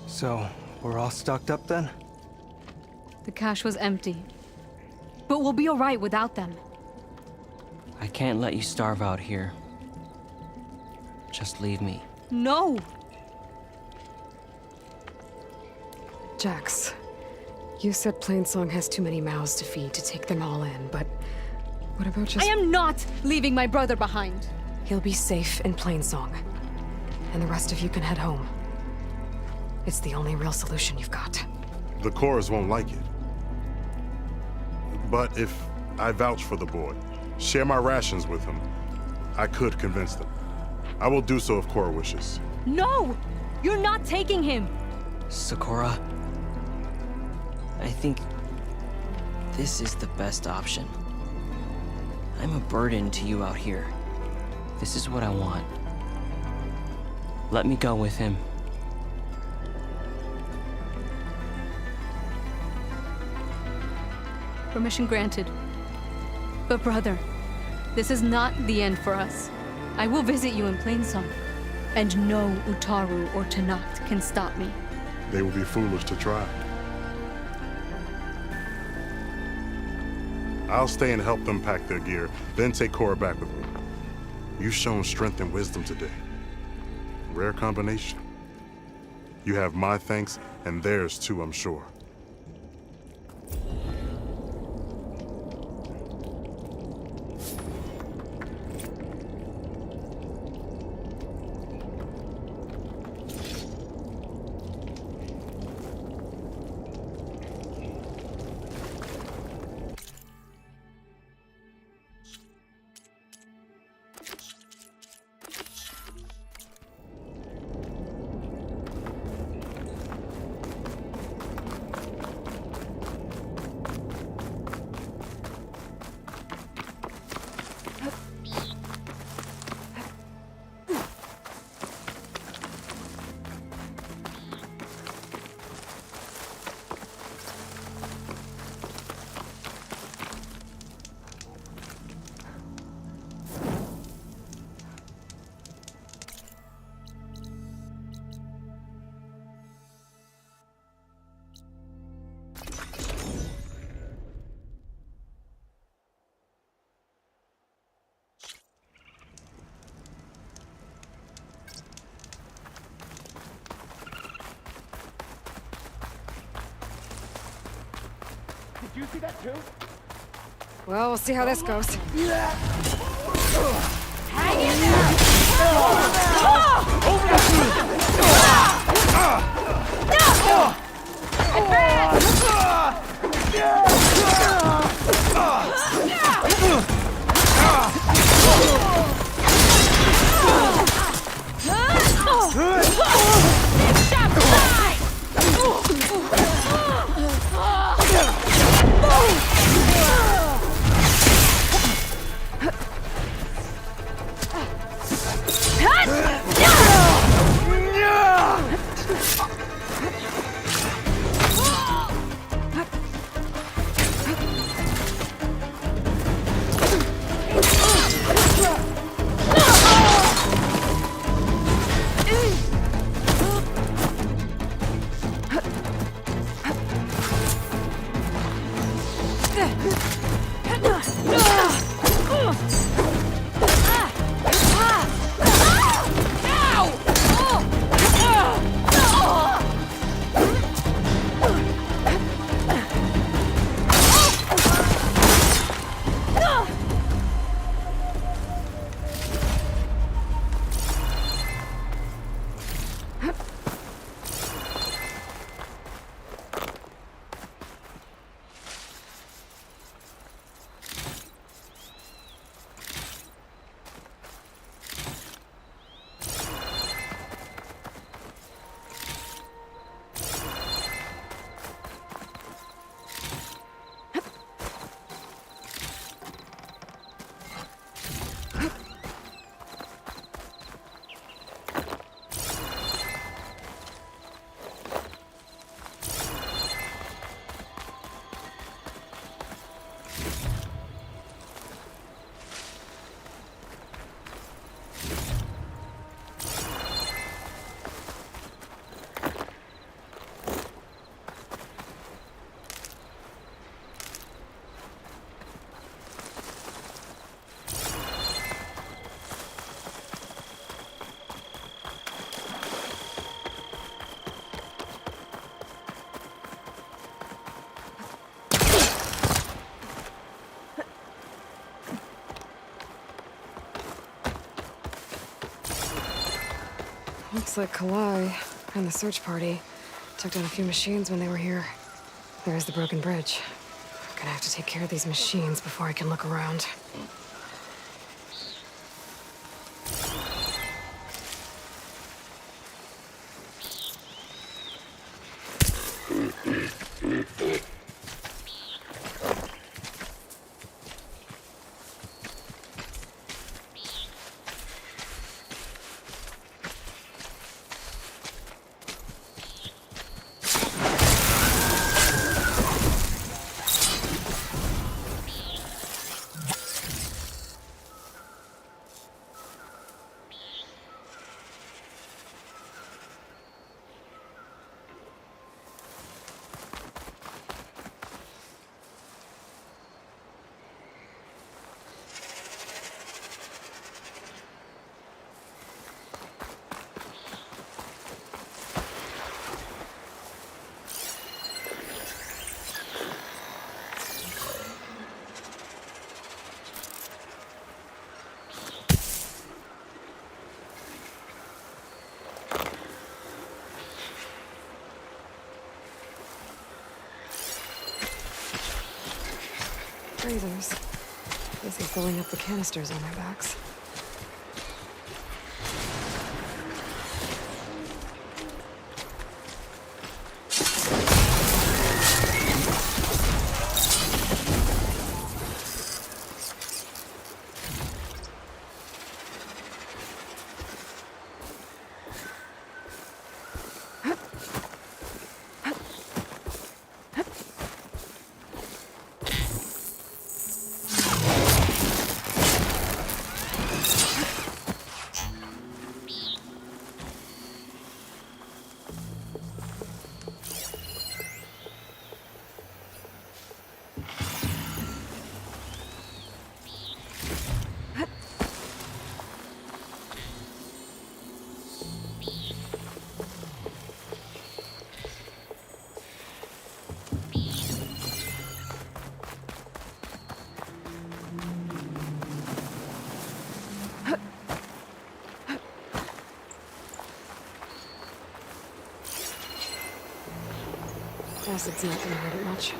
So, we're all stocked up then? The cache was empty. But we'll be alright without them. I can't let you starve out here. Just leave me. No! Jax, you said Plainsong has too many mouths to feed to take them all in, but what about just... I am not leaving my brother behind! He'll be safe in Plainsong, and the rest of you can head home. It's the only real solution you've got. The chorus won't like it. But if I vouch for the boy, share my rations with him, I could convince them. I will do so if Korra wishes. No! You're not taking him! Sakura, I think this is the best option. I'm a burden to you out here. This is what I want. Let me go with him. Permission granted. But brother, this is not the end for us. I will visit you in Plainsong. And no Utaru or Tenakth can stop me. They will be foolish to try. I'll stay and help them pack their gear, then take Korra back with me. You've shown strength and wisdom today. Rare combination. You have my thanks, and theirs too, I'm sure. Did you see that too? Well, we'll see how this goes. Hang in there! Looks like Kalai and the search party took down a few machines when they were here. There's the broken bridge. I'm gonna have to take care of these machines before I can look around. Breathers. Busy filling up the canisters on their backs. Acid's not gonna hurt it much.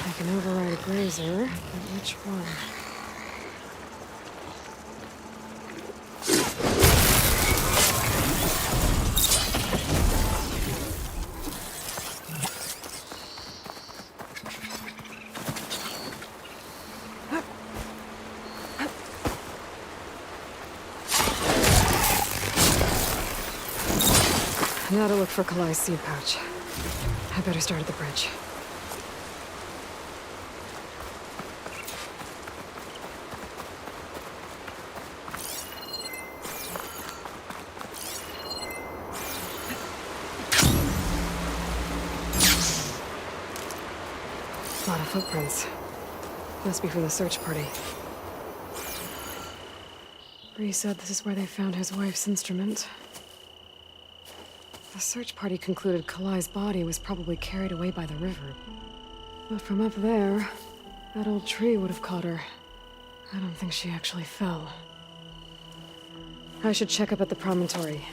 I can override a grazer, but which one? Now to look for Kalai's seed pouch. I better start at the bridge. A lot of footprints. Must be from the search party. Bree said this is where they found his wife's instrument. The search party concluded Kalai's body was probably carried away by the river. But from up there, that old tree would have caught her. I don't think she actually fell. I should check up at the promontory.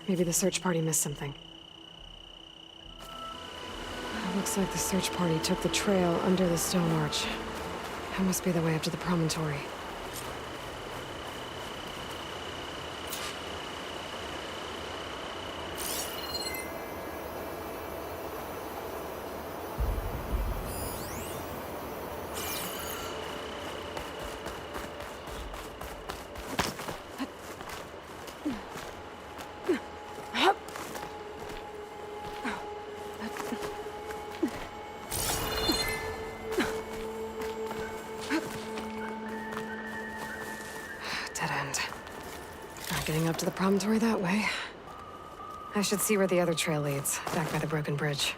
Maybe the search party missed something. It looks like the search party took the trail under the stone arch. That must be the way up to the promontory. Getting up to the promontory that way. I should see where the other trail leads, back by the broken bridge.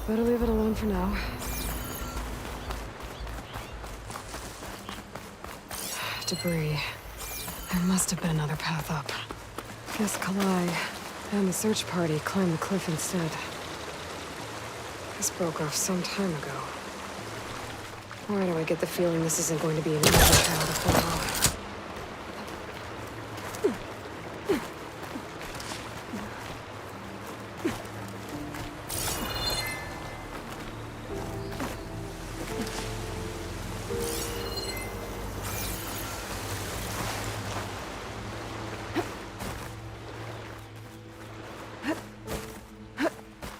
Better leave it alone for now. Debris. There must have been another path up. Guess Kalai and the search party climbed the cliff instead. This broke off some time ago. Why do I get the feeling this isn't going to be an easy trail to follow?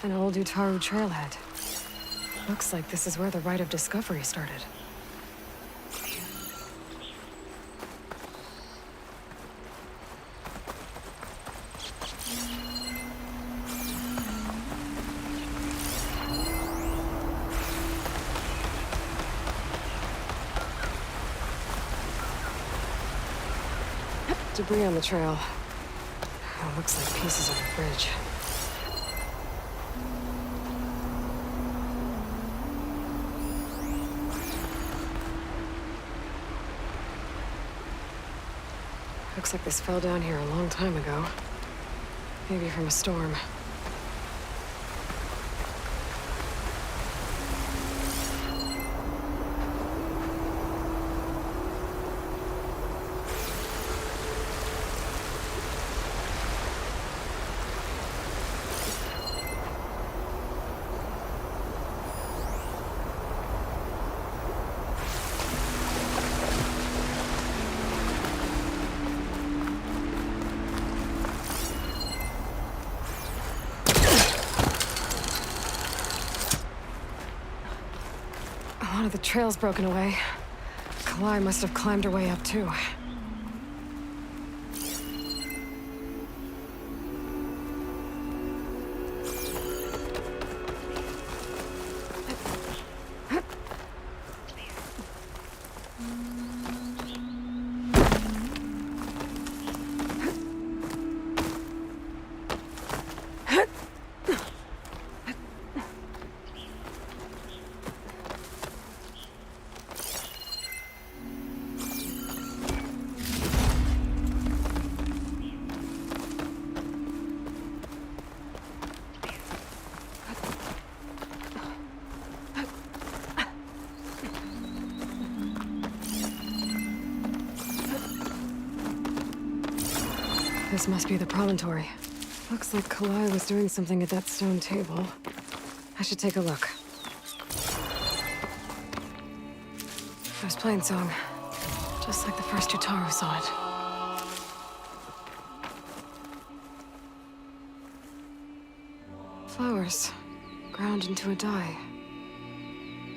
An old Utaru trailhead. Looks like this is where the Rite of Discovery started. Debris on the trail. Oh, looks like pieces of a bridge. Looks like this fell down here a long time ago. Maybe from a storm. One of the trail's broken away. Kalai must have climbed her way up, too. This must be the promontory. Looks like Kalai was doing something at that stone table. I should take a look. I was playing song, just like the first Utaru saw it. Flowers, ground into a dye.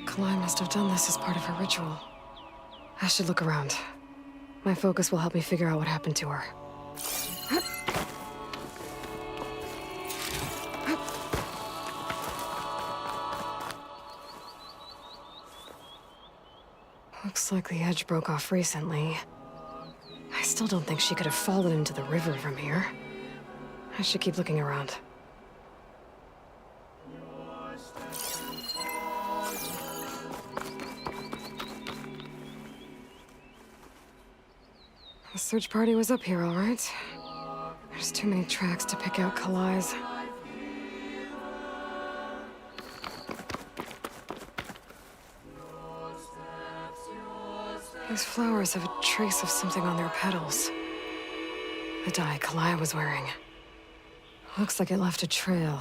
Kalai must have done this as part of her ritual. I should look around. My focus will help me figure out what happened to her. Looks like the edge broke off recently. I still don't think she could have fallen into the river from here. I should keep looking around. The search party was up here, all right. There's too many tracks to pick out Kalai's. These flowers have a trace of something on their petals. The dye Kalai was wearing. Looks like it left a trail.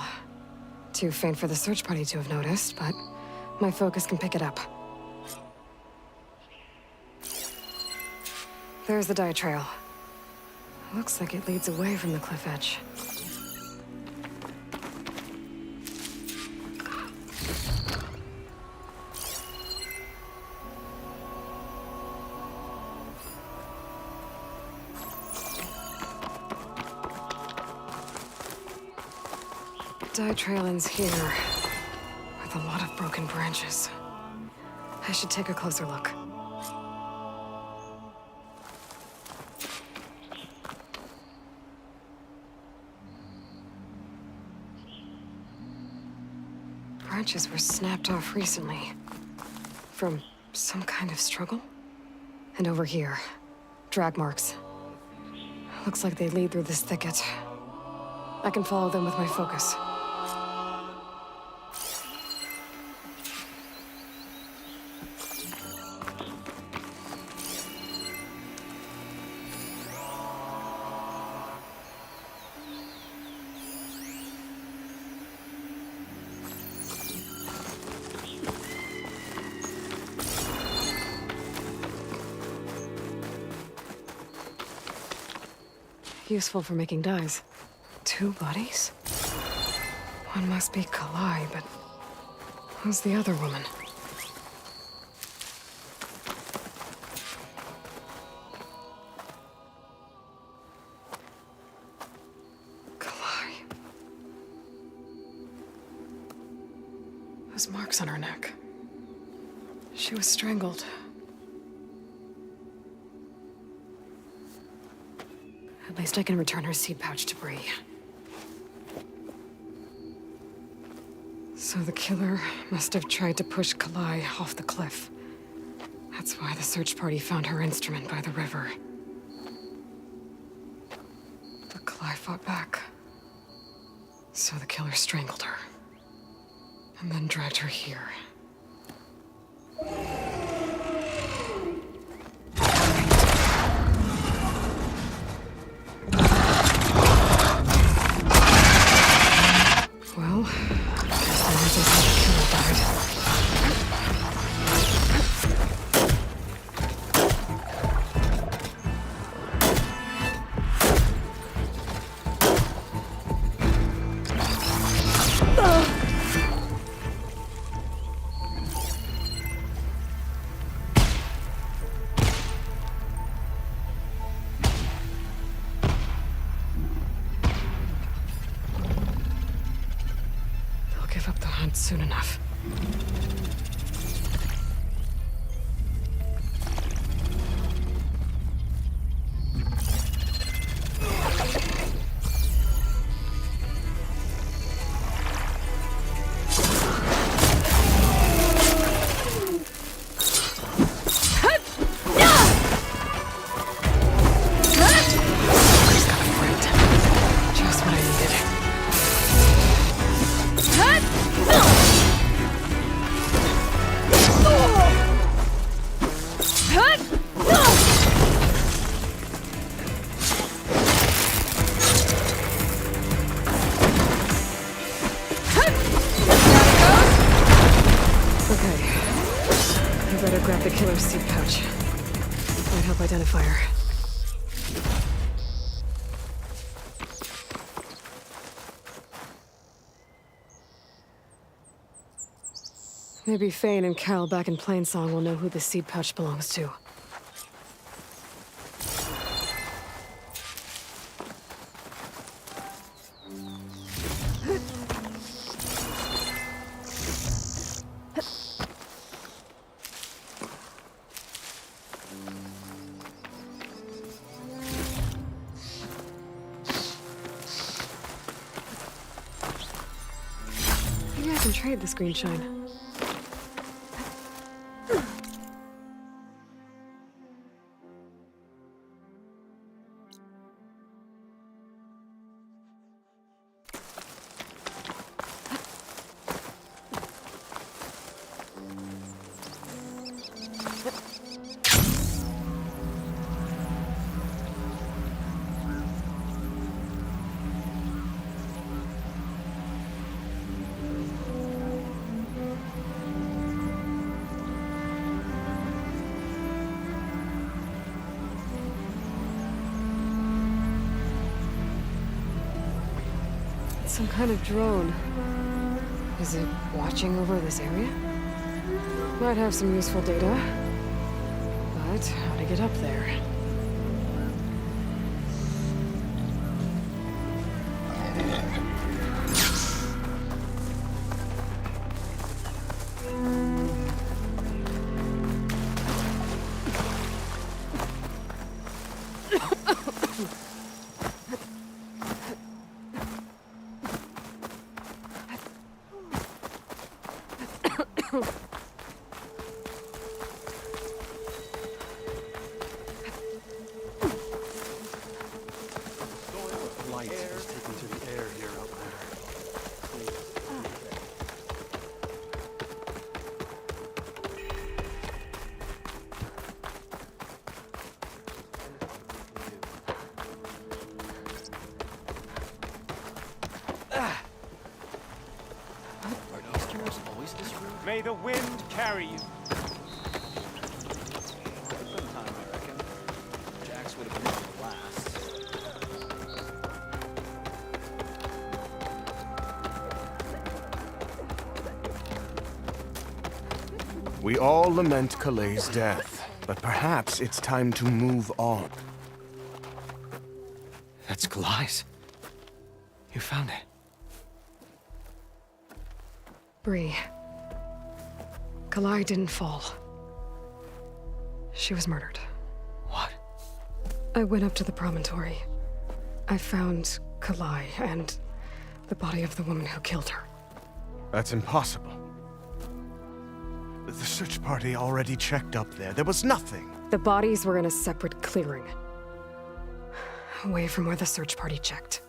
Too faint for the search party to have noticed, but my focus can pick it up. There's the dye trail. Looks like it leads away from the cliff edge. Dye trail ends here, with a lot of broken branches. I should take a closer look. Branches were snapped off recently. From some kind of struggle? And over here, drag marks. Looks like they lead through this thicket. I can follow them with my focus. Useful for making dyes. 2 bodies? One must be Kalai, but who's the other woman? Kalai. Those marks on her neck. She was strangled. At least I can return her seed pouch to Bree. So the killer must have tried to push Kalai off the cliff. That's why the search party found her instrument by the river. But Kalai fought back. So the killer strangled her. And then dragged her here. Well, guess that was just how the killer died. They'll give up the hunt soon enough. He's got a friend. Just what I needed. Okay. I better grab the killer's seed pouch. Might help identify her. Maybe Fane and Cal back in Plainsong will know who the seed pouch belongs to. Maybe I can trade this green shine. Some kind of drone. Is it watching over this area? Might have some useful data. But how to get up there? Light is taken to the air here out there. Are Easterners always this rude? May the wind carry you. Sometime, I reckon. Jax would have been the last. We all lament Kaleigh's death, but perhaps it's time to move on. That's Kaleigh's. You found it. Bree. Kaleigh didn't fall. She was murdered. What? I went up to the promontory. I found Kaleigh and the body of the woman who killed her. That's impossible. The search party already checked up there. There was nothing. The bodies were in a separate clearing. Away from where the search party checked.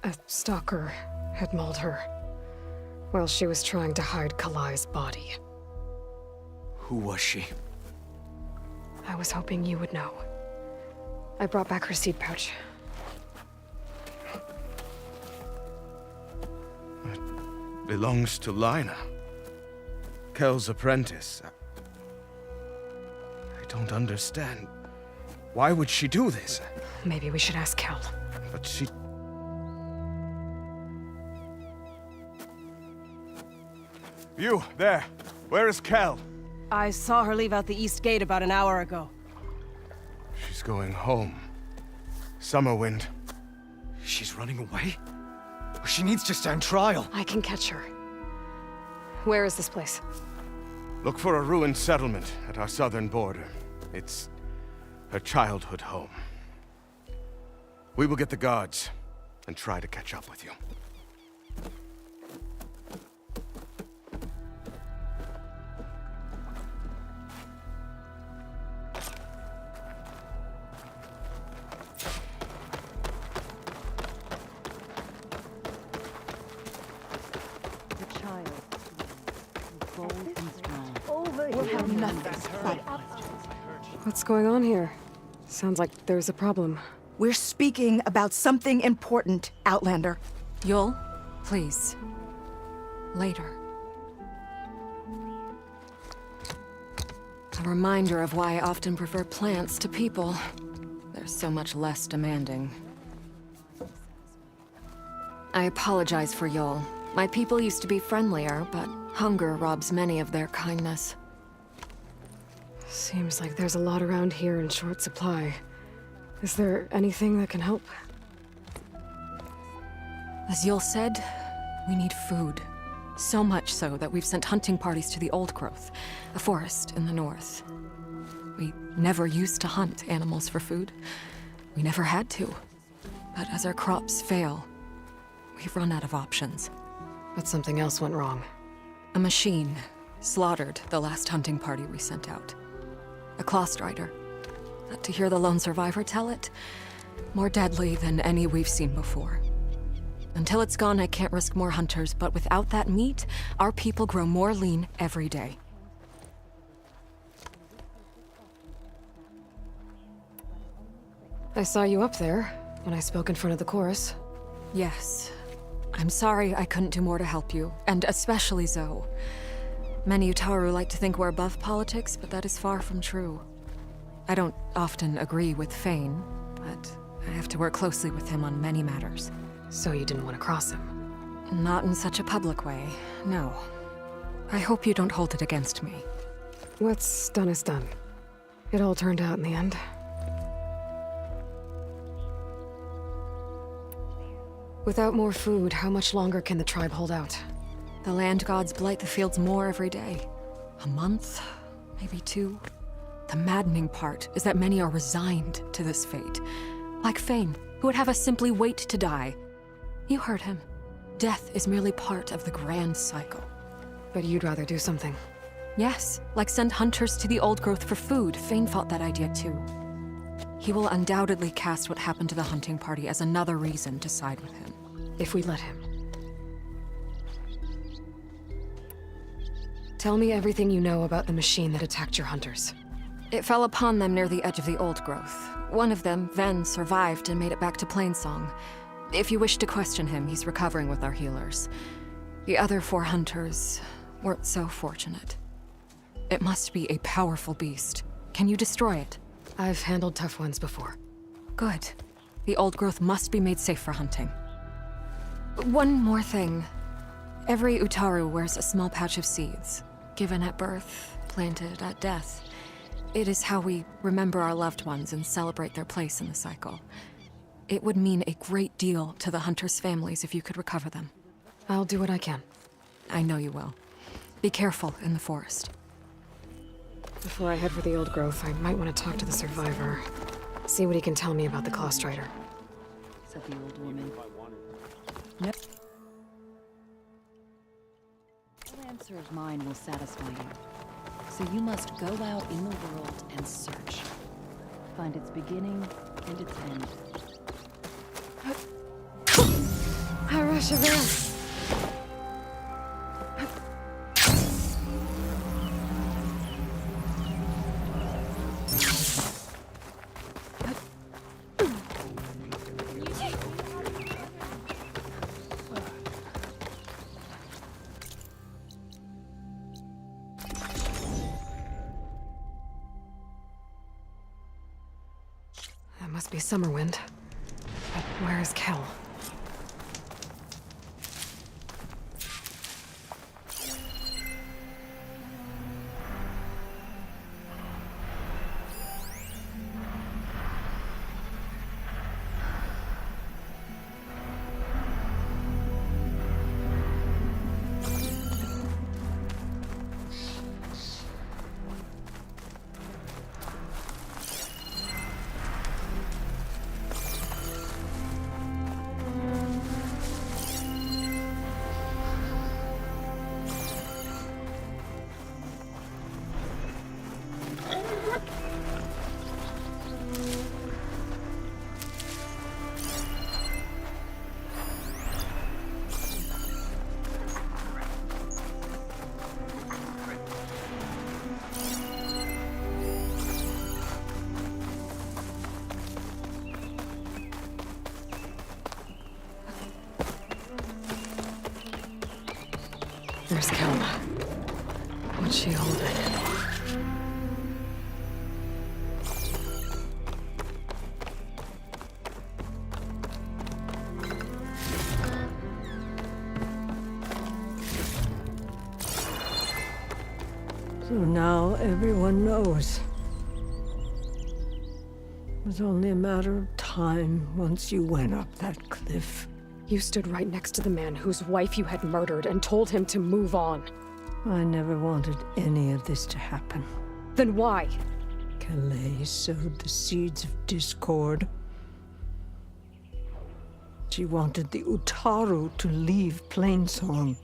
A stalker had mauled her while she was trying to hide Kaleigh's body. Who was she? I was hoping you would know. I brought back her seed pouch. It belongs to Lina. Kel's apprentice. I don't understand. Why would she do this? Maybe we should ask Kel. But she... You, there. Where is Kel? I saw her leave out the east gate about an hour ago. She's going home. Summerwind. She's running away? She needs to stand trial. I can catch her. Where is this place? Look for a ruined settlement at our southern border. It's her childhood home. We will get the guards and try to catch up with you. What's going on here? Sounds like there's a problem. We're speaking about something important, Outlander. Yul, please. Later. A reminder of why I often prefer plants to people. They're so much less demanding. I apologize for Yul. My people used to be friendlier, but hunger robs many of their kindness. Seems like there's a lot around here in short supply. Is there anything that can help? As Yul said, we need food. So much so that we've sent hunting parties to the Old Growth, a forest in the north. We never used to hunt animals for food. We never had to. But as our crops fail, we've run out of options. But something else went wrong. A machine slaughtered the last hunting party we sent out. A Clawstrider. But to hear the lone survivor tell it, more deadly than any we've seen before. Until it's gone, I can't risk more hunters, but without that meat, our people grow more lean every day. I saw you up there when I spoke in front of the chorus. Yes. I'm sorry I couldn't do more to help you, and especially Zoe. Many Utaru like to think we're above politics, but that is far from true. I don't often agree with Fane, but I have to work closely with him on many matters. So you didn't want to cross him? Not in such a public way, no. I hope you don't hold it against me. What's done is done. It all turned out in the end. Without more food, how much longer can the tribe hold out? The land gods blight the fields more every day. A month? Maybe 2? The maddening part is that many are resigned to this fate. Like Fane, who would have us simply wait to die. You heard him. Death is merely part of the grand cycle. But you'd rather do something. Yes, like send hunters to the Old Growth for food. Fane fought that idea too. He will undoubtedly cast what happened to the hunting party as another reason to side with him. If we let him. Tell me everything you know about the machine that attacked your hunters. It fell upon them near the edge of the Old Growth. One of them, Ven, survived and made it back to Plainsong. If you wish to question him, he's recovering with our healers. The other 4 hunters weren't so fortunate. It must be a powerful beast. Can you destroy it? I've handled tough ones before. Good. The Old Growth must be made safe for hunting. One more thing. Every Utaru wears a small pouch of seeds, given at birth, planted at death. It is how we remember our loved ones and celebrate their place in the cycle. It would mean a great deal to the hunters' families if you could recover them. I'll do what I can. I know you will. Be careful in the forest. Before I head for the old growth, I might want to talk to the survivor. See what he can tell me about the Claw Strider. Said the old woman. No answer of mine will satisfy you. So you must go out in the world and search. Find its beginning and its end. That must be Summerwind. But where is Kel? There's Kel. What's she holding? So now everyone knows. It was only a matter of time once you went up that cliff. You stood right next to the man whose wife you had murdered and told him to move on. I never wanted any of this to happen. Then why? Calais sowed the seeds of discord. She wanted the Utaru to leave Plainsong,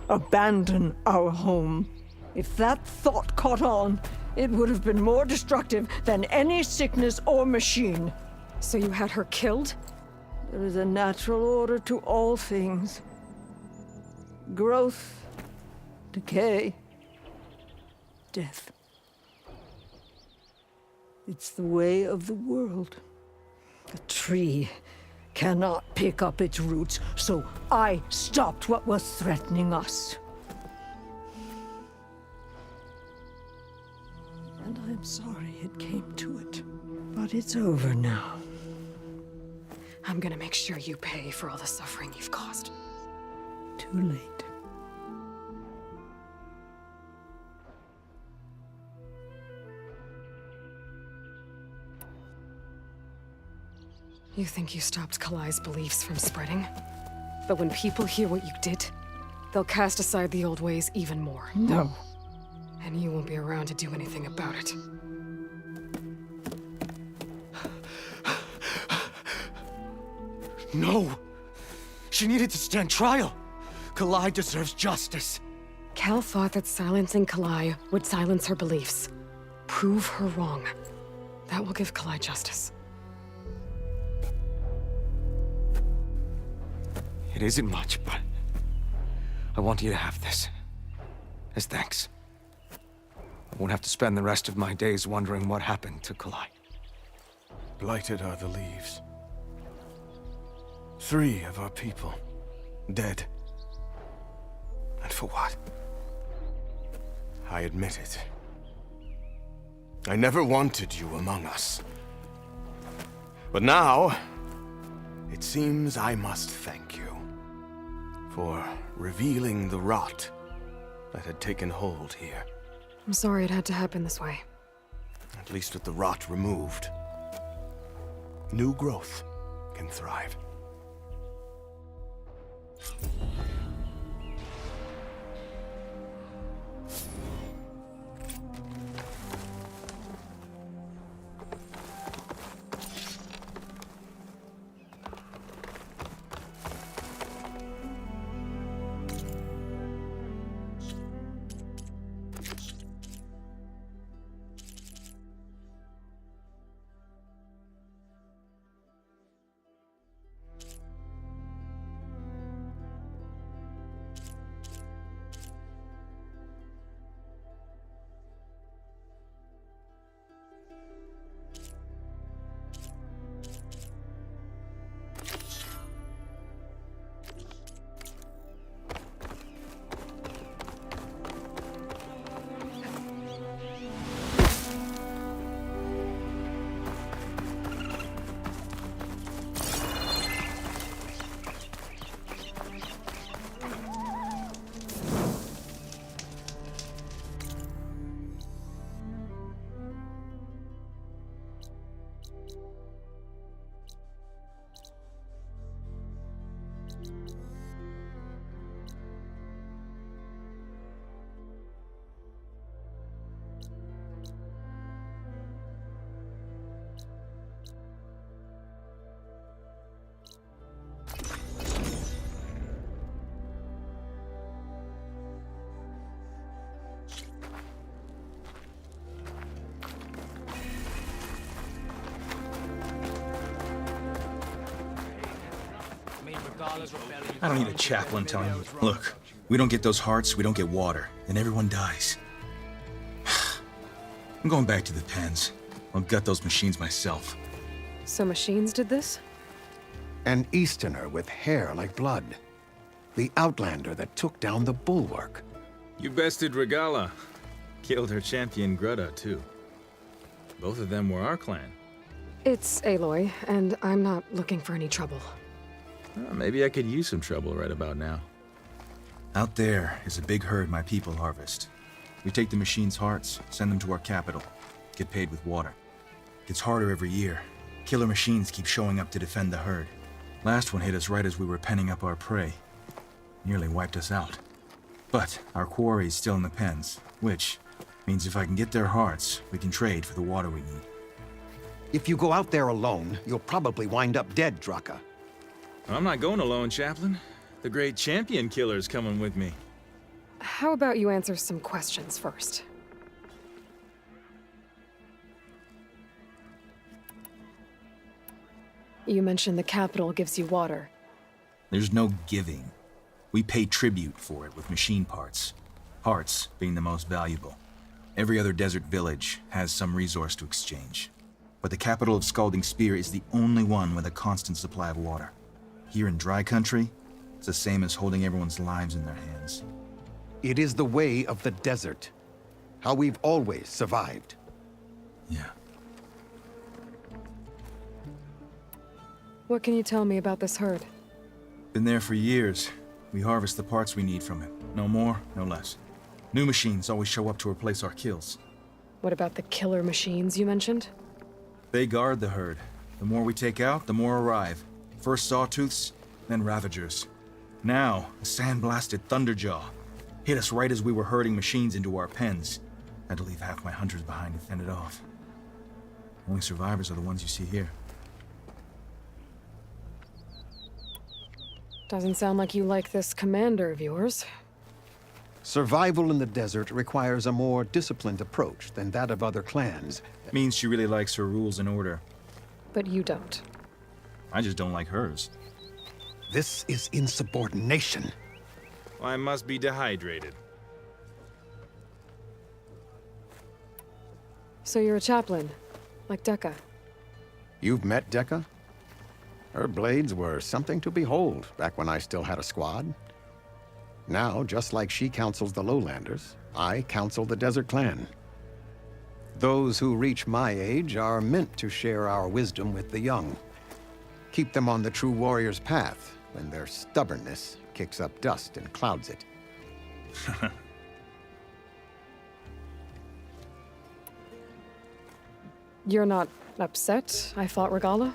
abandon our home. If that thought caught on, it would have been more destructive than any sickness or machine. So you had her killed? There is a natural order to all things. Growth, decay, death. It's the way of the world. A tree cannot pick up its roots, so I stopped what was threatening us. And I'm sorry it came to it. But it's over now. I'm gonna make sure you pay for all the suffering you've caused. Too late. You think you stopped Kalai's beliefs from spreading? But when people hear what you did, they'll cast aside the old ways even more. No. And you won't be around to do anything about it. No! She needed to stand trial! Kalai deserves justice. Kel thought that silencing Kalai would silence her beliefs. Prove her wrong. That will give Kalai justice. It isn't much, but I want you to have this. As thanks. I won't have to spend the rest of my days wondering what happened to Kalai. Blighted are the leaves. 3 of our people, dead. And for what? I admit it. I never wanted you among us. But now, it seems I must thank you for revealing the rot that had taken hold here. I'm sorry it had to happen this way. At least with the rot removed, new growth can thrive. I don't need a chaplain telling me, look, we don't get those hearts, we don't get water, and everyone dies. I'm going back to the pens. I'll gut those machines myself. So machines did this? An Easterner with hair like blood. The Outlander that took down the bulwark. You bested Regala. Killed her champion Greta, too. Both of them were our clan. It's Aloy, and I'm not looking for any trouble. Well, maybe I could use some trouble right about now. Out there is a big herd my people harvest. We take the machine's hearts, send them to our capital, get paid with water. Gets harder every year. Killer machines keep showing up to defend the herd. Last one hit us right as we were penning up our prey. Nearly wiped us out. But our quarry is still in the pens, which means if I can get their hearts, we can trade for the water we need. If you go out there alone, you'll probably wind up dead, Draka. I'm not going alone, Chaplain. The great champion killer's coming with me. How about you answer some questions first? You mentioned the capital gives you water. There's no giving. We pay tribute for it with machine parts. Hearts being the most valuable. Every other desert village has some resource to exchange. But the capital of Scalding Spear is the only one with a constant supply of water. Here in dry country, it's the same as holding everyone's lives in their hands. It is the way of the desert. How we've always survived. Yeah. What can you tell me about this herd? Been there for years. We harvest the parts we need from it. No more, no less. New machines always show up to replace our kills. What about the killer machines you mentioned? They guard the herd. The more we take out, the more arrive. First Sawtooths, then Ravagers. Now, a sand-blasted Thunderjaw. Hit us right as we were herding machines into our pens. Had to leave half my hunters behind to fend it off. Only survivors are the ones you see here. Doesn't sound like you like this commander of yours. Survival in the desert requires a more disciplined approach than that of other clans. Means she really likes her rules and order. But you don't. I just don't like hers. This is insubordination. I must be dehydrated. So you're a chaplain, like Dekka. You've met Dekka? Her blades were something to behold back when I still had a squad. Now, just like she counsels the Lowlanders, I counsel the Desert Clan. Those who reach my age are meant to share our wisdom with the young. Keep them on the true warrior's path when their stubbornness kicks up dust and clouds it. You're not upset, I thought, Regala?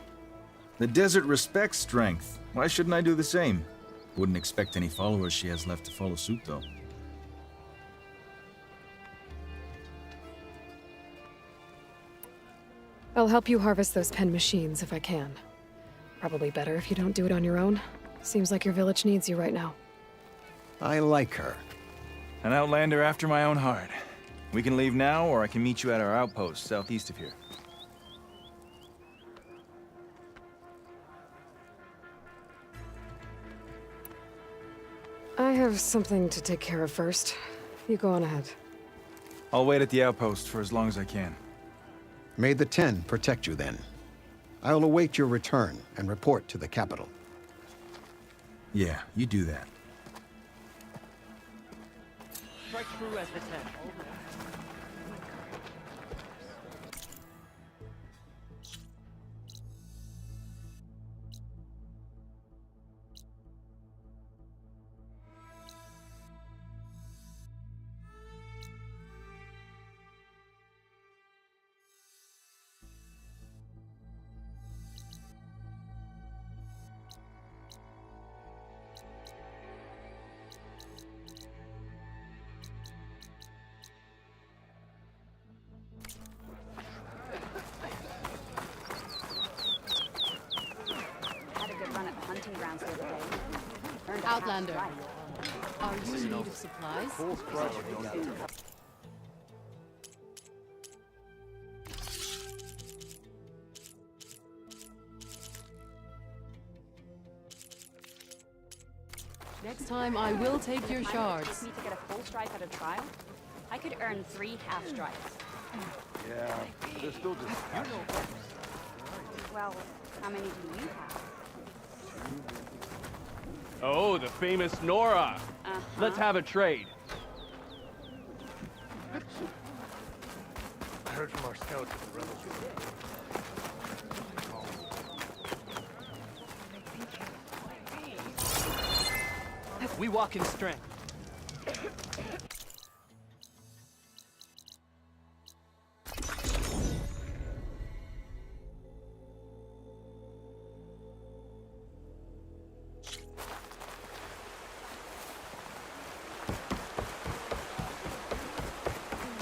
The desert respects strength. Why shouldn't I do the same? Wouldn't expect any followers she has left to follow suit, though. I'll help you harvest those pen machines if I can. Probably better if you don't do it on your own. Seems like your village needs you right now. I like her. An outlander after my own heart. We can leave now, or I can meet you at our outpost southeast of here. I have something to take care of first. You go on ahead. I'll wait at the outpost for as long as I can. May the 10 protect you then. I'll await your return and report to the capital. Yeah, you do that. Strike through as the 10. Outlander, are you in need of supplies? Next time I will take your shards. Me to get a full stripe at a trial? I could earn 3 half stripes. Yeah, they're still just Well, how many do you have? Oh, the famous Nora. Let's have a trade. I heard from our scouts that the rebels were... We walk in strength.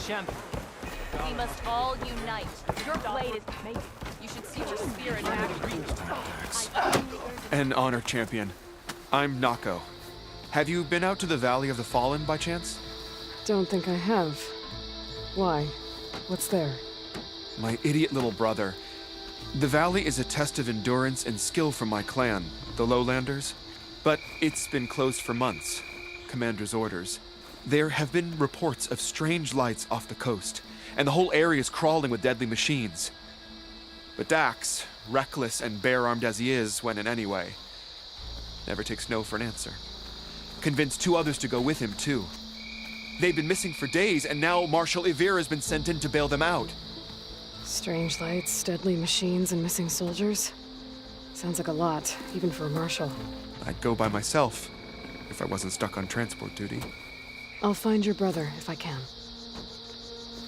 Champion. We must all unite. Your blade is made. You should see your spirit in action. An honor, champion. I'm Nako. Have you been out to the Valley of the Fallen by chance? Don't think I have. Why? What's there? My idiot little brother. The valley is a test of endurance and skill from my clan, the Lowlanders. But it's been closed for months. Commander's orders. There have been reports of strange lights off the coast, and the whole area is crawling with deadly machines. But Dax, reckless and bare-armed as he is when in any way, never takes no for an answer. Convinced 2 others to go with him, too. They've been missing for days, and now Marshal Ivir has been sent in to bail them out. Strange lights, deadly machines, and missing soldiers. Sounds like a lot, even for a marshal. I'd go by myself, if I wasn't stuck on transport duty. I'll find your brother, if I can.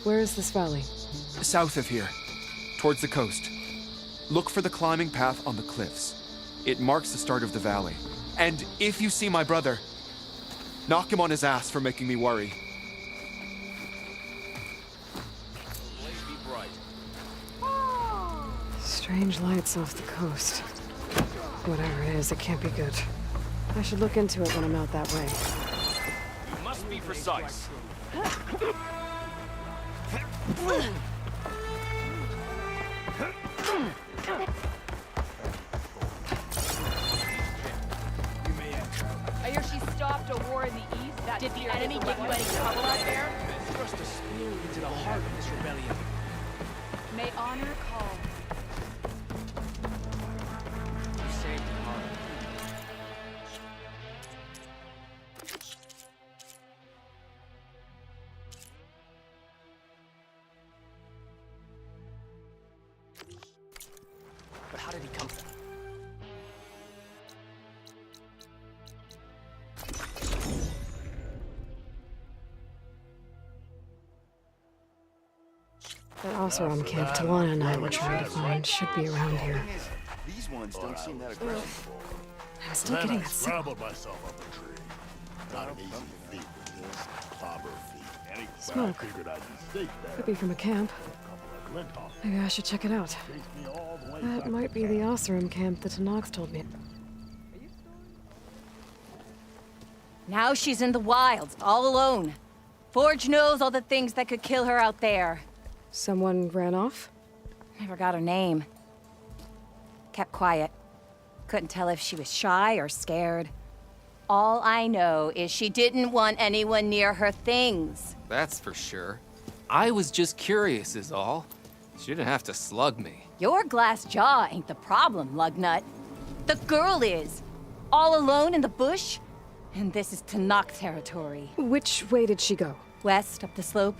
Where is this valley? South of here, towards the coast. Look for the climbing path on the cliffs. It marks the start of the valley. And if you see my brother, knock him on his ass for making me worry. Strange lights off the coast. Whatever it is, it can't be good. I should look into it when I'm out that way. You must be precise. I hear she stopped a war in the east. Did the enemy give you any trouble out there? Thrust a spear into the heart of this rebellion. May honor call. You saved the heart. But how did he come? That Oseram camp Talana and I were trying to find should be around here. These ones don't seem that aggressive. I'm still getting that signal. Scrambled myself up a tree. Not an easy feat with this clobber feet. Smoke. Could be from a camp. Maybe I should check it out. That might be the Oseram camp that Tanox told me. Now she's in the wilds, all alone. Forge knows all the things that could kill her out there. Someone ran off? Never got her name. Kept quiet. Couldn't tell if she was shy or scared. All I know is she didn't want anyone near her things. That's for sure. I was just curious is all. She didn't have to slug me. Your glass jaw ain't the problem, lugnut. The girl is. All alone in the bush. And this is Tanakh territory. Which way did she go? West, up the slope.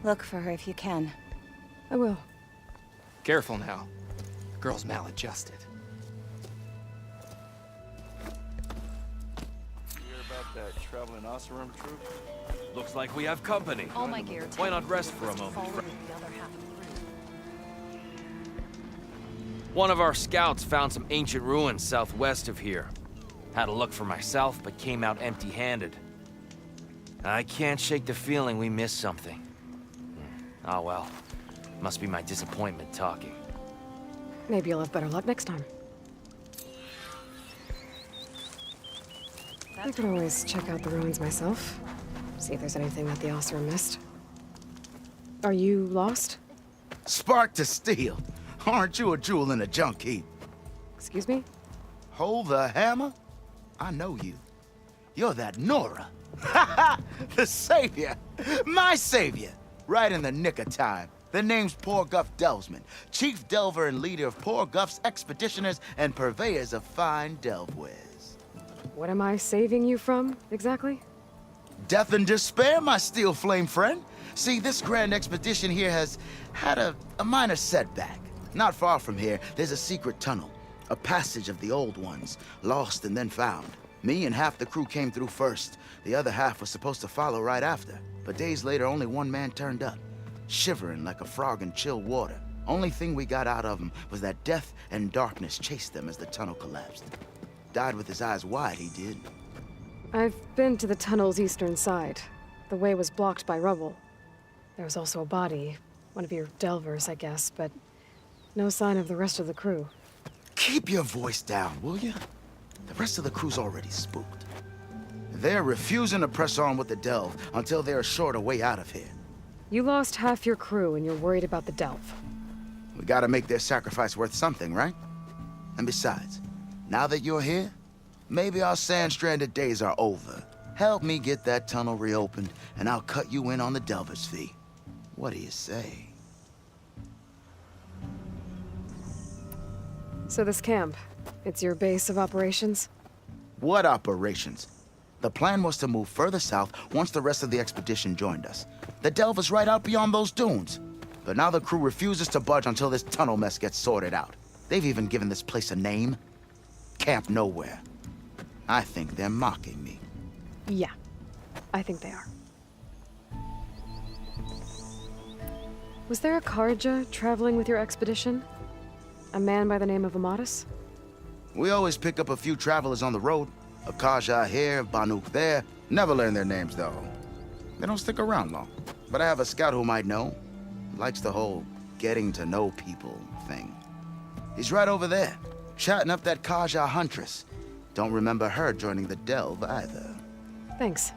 Look for her if you can. I will. Careful now. Girl's maladjusted. Hear about that traveling Oseram troop? Looks like we have company. All my gear. Why not rest for a moment? One of our scouts found some ancient ruins southwest of here. Had a look for myself, but came out empty-handed. I can't shake the feeling we missed something. Oh well. Must be my disappointment talking. Maybe you'll have better luck next time. I could always check out the ruins myself. See if there's anything that the Oseram missed. Are you lost? Spark to steel. Aren't you a jewel in a junk heap? Excuse me? Hold the hammer? I know you. You're that Nora. Ha ha! The savior! My savior! Right in the nick of time. The name's Poor Guff Delvesman, chief delver and leader of Poor Guff's expeditioners and purveyors of fine delve wares. What am I saving you from, exactly? Death and despair, my steel flame friend. See, this grand expedition here has had a minor setback. Not far from here, there's a secret tunnel. A passage of the old ones, lost and then found. Me and half the crew came through first. The other half was supposed to follow right after. But days later, only one man turned up, shivering like a frog in chill water. Only thing we got out of him was that death and darkness chased them as the tunnel collapsed. Died with his eyes wide, he did. I've been to the tunnel's eastern side. The way was blocked by rubble. There was also a body, one of your delvers, I guess, but no sign of the rest of the crew. Keep your voice down, will you? The rest of the crew's already spooked. They're refusing to press on with the delve until they're assured a way out of here. You lost half your crew and you're worried about the delve. We gotta make their sacrifice worth something, right? And besides, now that you're here, maybe our sand-stranded days are over. Help me get that tunnel reopened, and I'll cut you in on the delver's fee. What do you say? So this camp, it's your base of operations? What operations? The plan was to move further south once the rest of the expedition joined us. The delve is right out beyond those dunes. But now the crew refuses to budge until this tunnel mess gets sorted out. They've even given this place a name. Camp Nowhere. I think they're mocking me. Yeah, I think they are. Was there a Karja traveling with your expedition? A man by the name of Amatus? We always pick up a few travelers on the road. A Kaja here, Banuk there. Never learn their names, though. They don't stick around long. But I have a scout who might know. Likes the whole getting to know people thing. He's right over there, chatting up that Kaja huntress. Don't remember her joining the delve either. Thanks.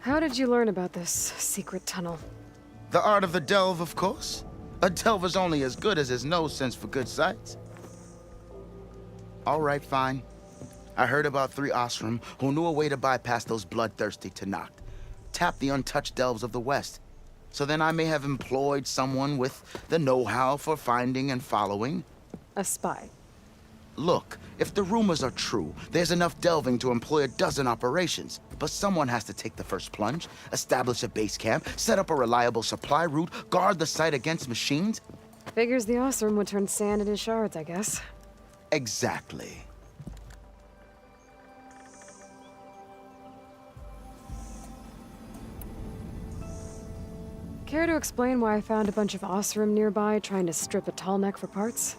How did you learn about this secret tunnel? The art of the delve, of course. A delver's only as good as his nose sense for good sights. All right, fine. I heard about 3 Oseram who knew a way to bypass those bloodthirsty Tanakh. Tap the untouched delves of the West. So then I may have employed someone with the know-how for finding and following. A spy. Look, if the rumors are true, there's enough delving to employ a dozen operations. But someone has to take the first plunge, establish a base camp, set up a reliable supply route, guard the site against machines. Figures the Oseram would turn sand into shards, I guess. Exactly. Care to explain why I found a bunch of Osram nearby trying to strip a tall neck for parts?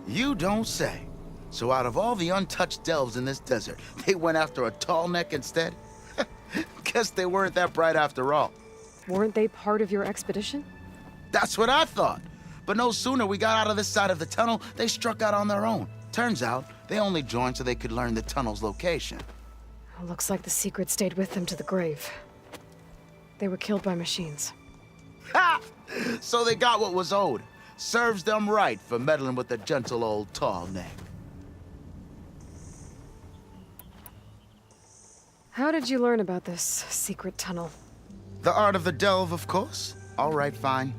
You don't say. So out of all the untouched delves in this desert, they went after a tall neck instead? Guess they weren't that bright after all. Weren't they part of your expedition? That's what I thought. But no sooner we got out of this side of the tunnel, they struck out on their own. Turns out, they only joined so they could learn the tunnel's location. Looks like the secret stayed with them to the grave. They were killed by machines. Ha! So they got what was owed. Serves them right for meddling with the gentle old tall neck. How did you learn about this secret tunnel? The art of the delve, of course. All right, fine.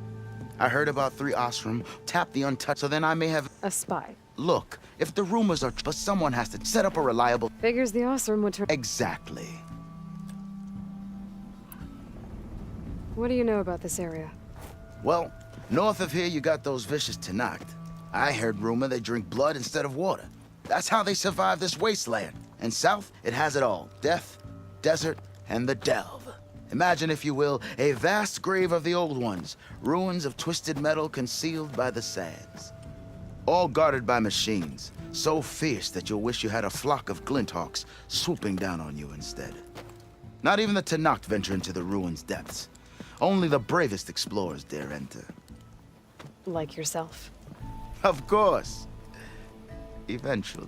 I heard about 3 Osram, tapped the untouched, so then I may have... A spy. Look, if the rumors are... But someone has to set up a reliable... Figures the Osram would turn... Exactly. What do you know about this area? Well, north of here you got those vicious Tenakth. I heard rumor they drink blood instead of water. That's how they survive this wasteland. And south, it has it all. Death, desert, and the delve. Imagine, if you will, a vast grave of the old ones. Ruins of twisted metal concealed by the sands. All guarded by machines. So fierce that you'll wish you had a flock of glinthawks swooping down on you instead. Not even the Tenakth venture into the ruins' depths. Only the bravest explorers dare enter. Like yourself? Of course. Eventually.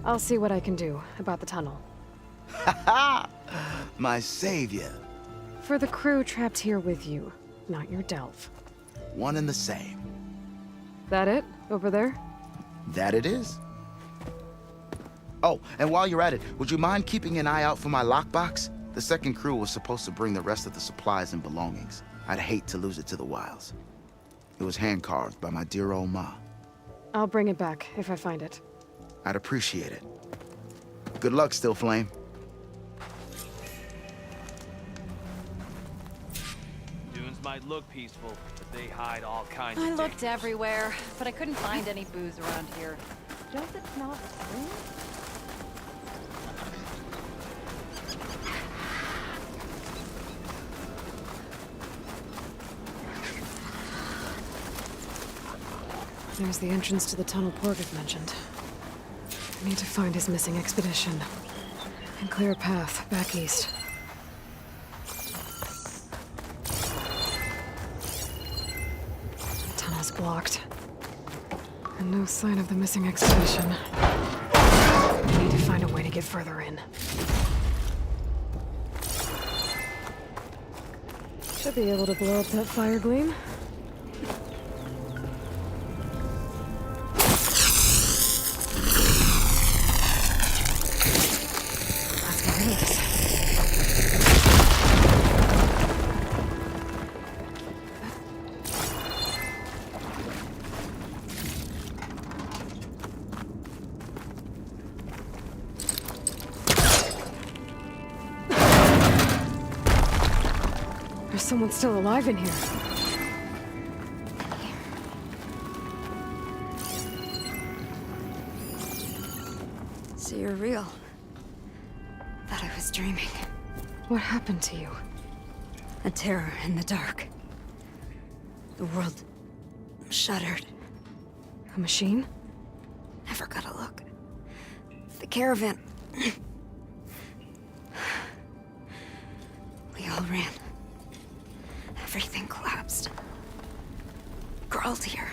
I'll see what I can do about the tunnel. Ha ha! My savior. For the crew trapped here with you, not your delve. One and the same. That it? Over there? That it is. Oh, and while you're at it, would you mind keeping an eye out for my lockbox? The second crew was supposed to bring the rest of the supplies and belongings. I'd hate to lose it to the wilds. It was hand-carved by my dear old ma. I'll bring it back if I find it. I'd appreciate it. Good luck, Still Flame. Dunes might look peaceful, but they hide all kinds I of looked everywhere, but I couldn't find any booze around here. Does it smell of spring? There's the entrance to the tunnel Porgeth mentioned. I need to find his missing expedition and clear a path back east. The tunnel's blocked. And no sign of the missing expedition. I need to find a way to get further in. Should be able to blow up that fire gleam. There's someone still alive in here. So you're real. Thought I was dreaming. What happened to you? A terror in the dark. The world shuddered. A machine? Never got a look. The caravan. We all ran. Everything collapsed. Crawled here.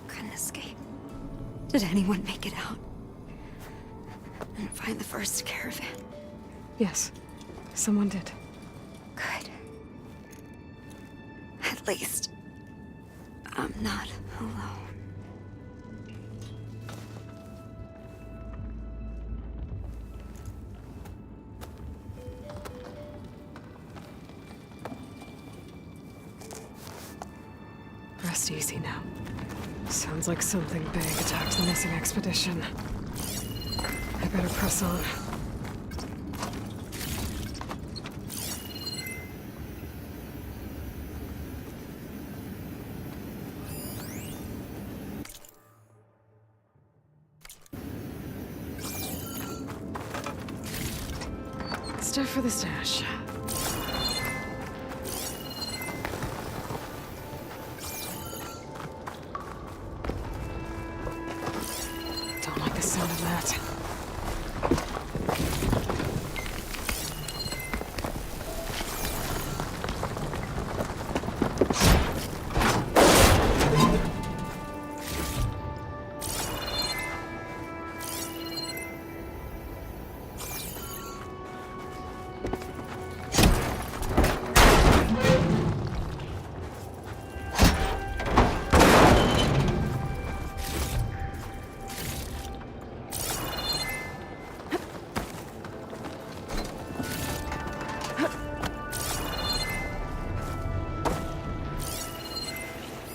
Couldn't escape. Did anyone make it out? And find the first caravan? Yes, someone did. Good. At least, I'm not alone. Rest easy now. Sounds like something big attacked the missing expedition. I better press on. Stuff for the stash. Don't like the sound of that.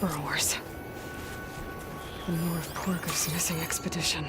Burrowers. The North Porker's missing expedition.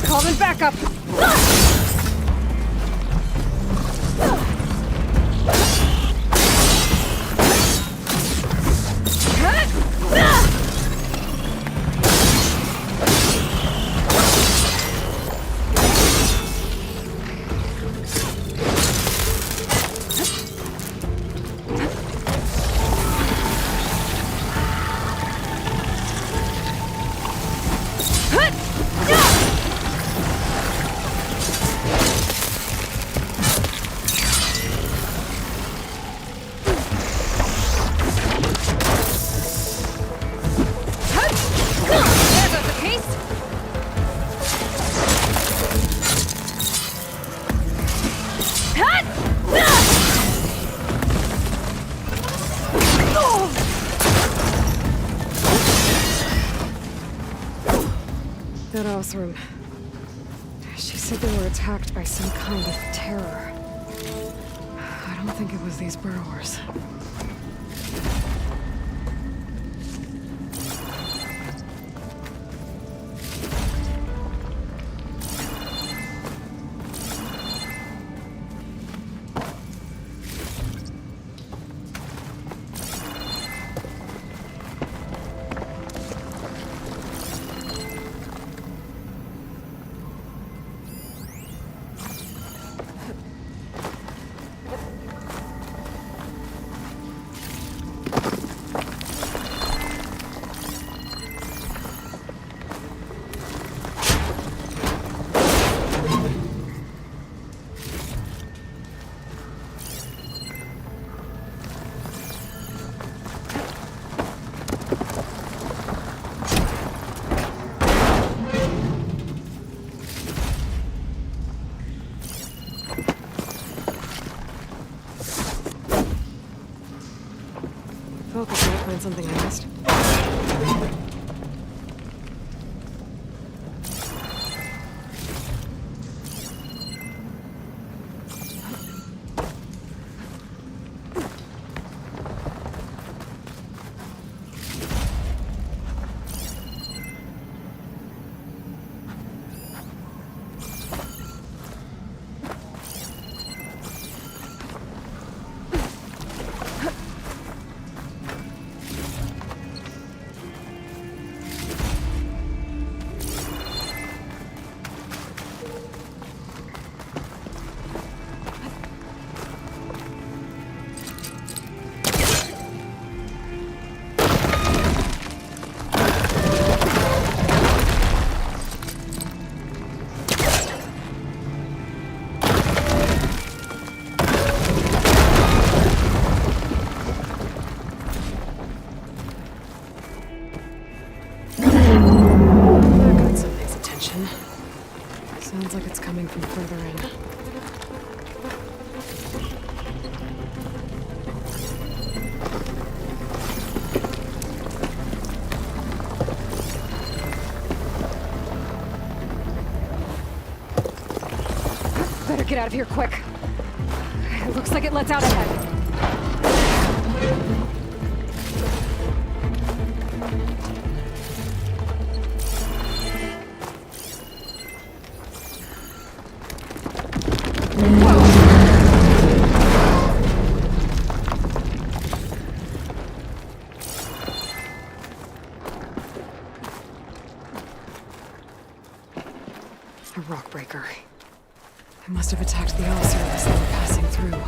Calling backup! That Othram. She said they were attacked by some kind of terror. I don't think it was these burrowers. find something I missed? Sounds like it's coming from further in. Better get out of here quick. It looks like it lets out ahead. A rock breaker. It must have attacked the oil service they were passing through.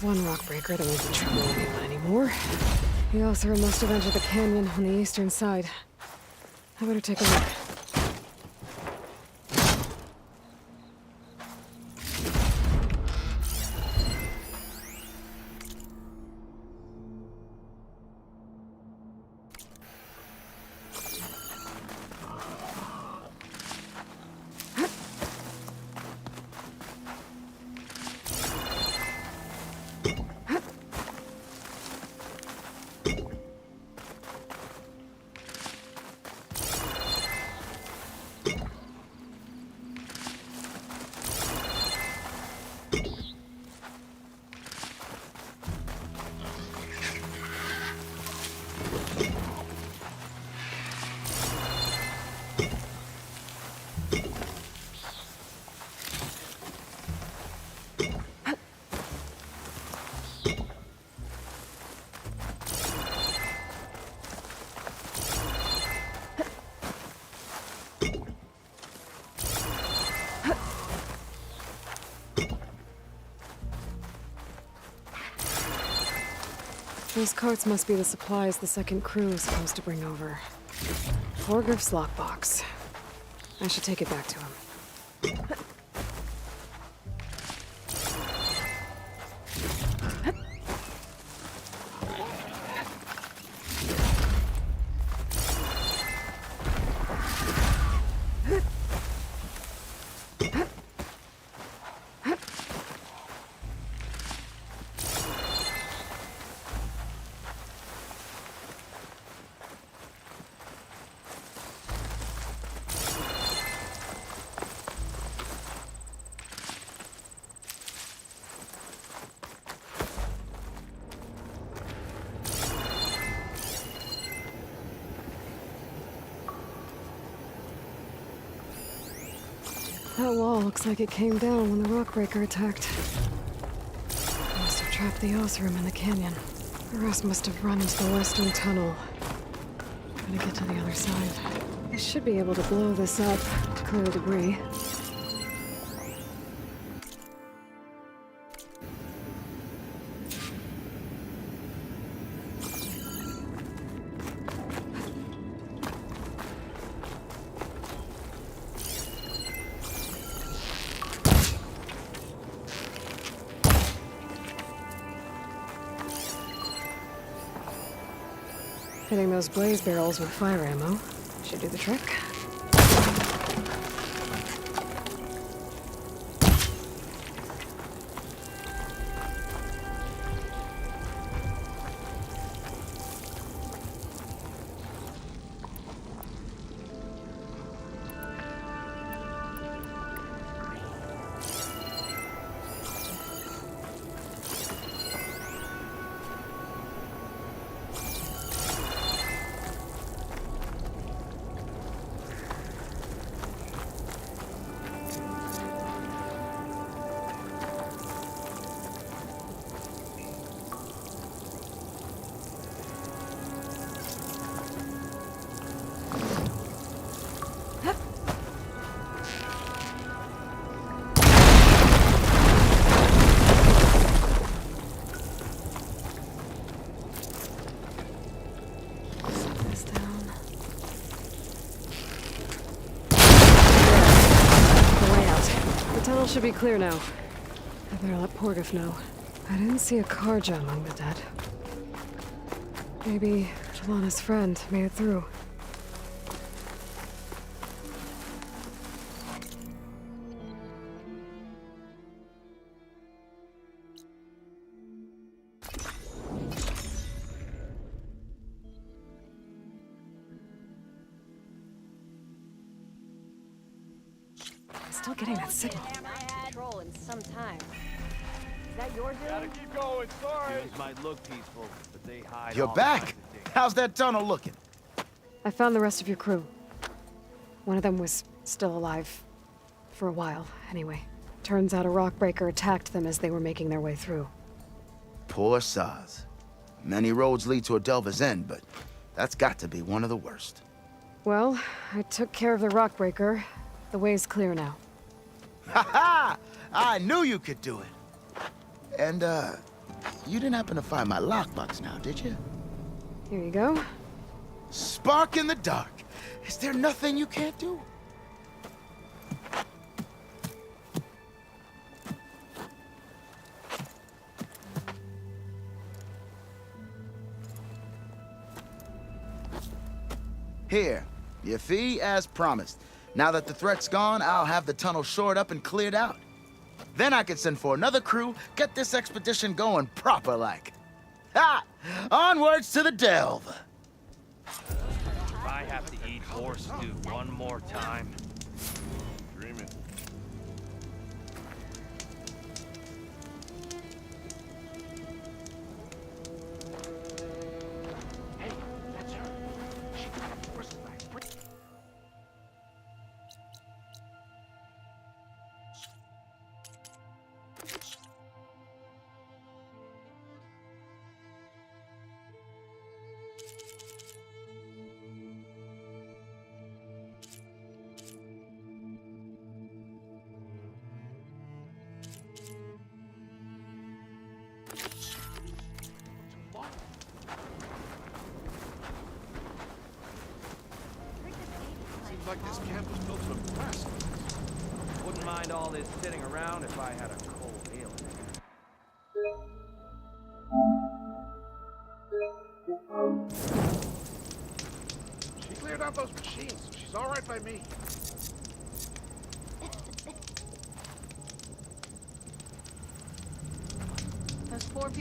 There's one rock breaker that won't be troubling anyone anymore. The Oseram must have entered the canyon on the eastern side. I better take a look. Those carts must be the supplies the second crew is supposed to bring over. Forgriff's lockbox. I should take it back to him. That wall looks like it came down when the rockbreaker attacked. Must have trapped the Oseram in the canyon. The rest must have run into the western tunnel. Gotta get to the other side. I should be able to blow this up to clear the debris. Hitting those blaze barrels with fire ammo should do the trick. Should be clear now. I better let Portiff know. I didn't see a Karja among the dead. Maybe Jelana's friend made it through. Still getting that signal. In some time. Is that your doing? Gotta keep going, sorry. Things might look peaceful, but they hide. You're back! How's that tunnel looking? I found the rest of your crew. One of them was still alive. For a while, anyway. Turns out a rockbreaker attacked them as they were making their way through. Poor Saz. Many roads lead to a Delver's End, but that's got to be one of the worst. Well, I took care of the rockbreaker. The way's clear now. Ha ha! I knew you could do it. And, you didn't happen to find my lockbox now, did you? Here you go. Spark in the dark. Is there nothing you can't do? Here, your fee as promised. Now that the threat's gone, I'll have the tunnel shored up and cleared out. Then I can send for another crew, get this expedition going proper-like. Ha! Onwards to the delve! If I have to eat horse stew one more time... Dreaming. Hey, that's her. She got a bristleback. Seems like this camp was built to impress. Wouldn't mind all this sitting around if I had a cold ale in here. She cleared out those machines, so she's all right by me. Those poor people.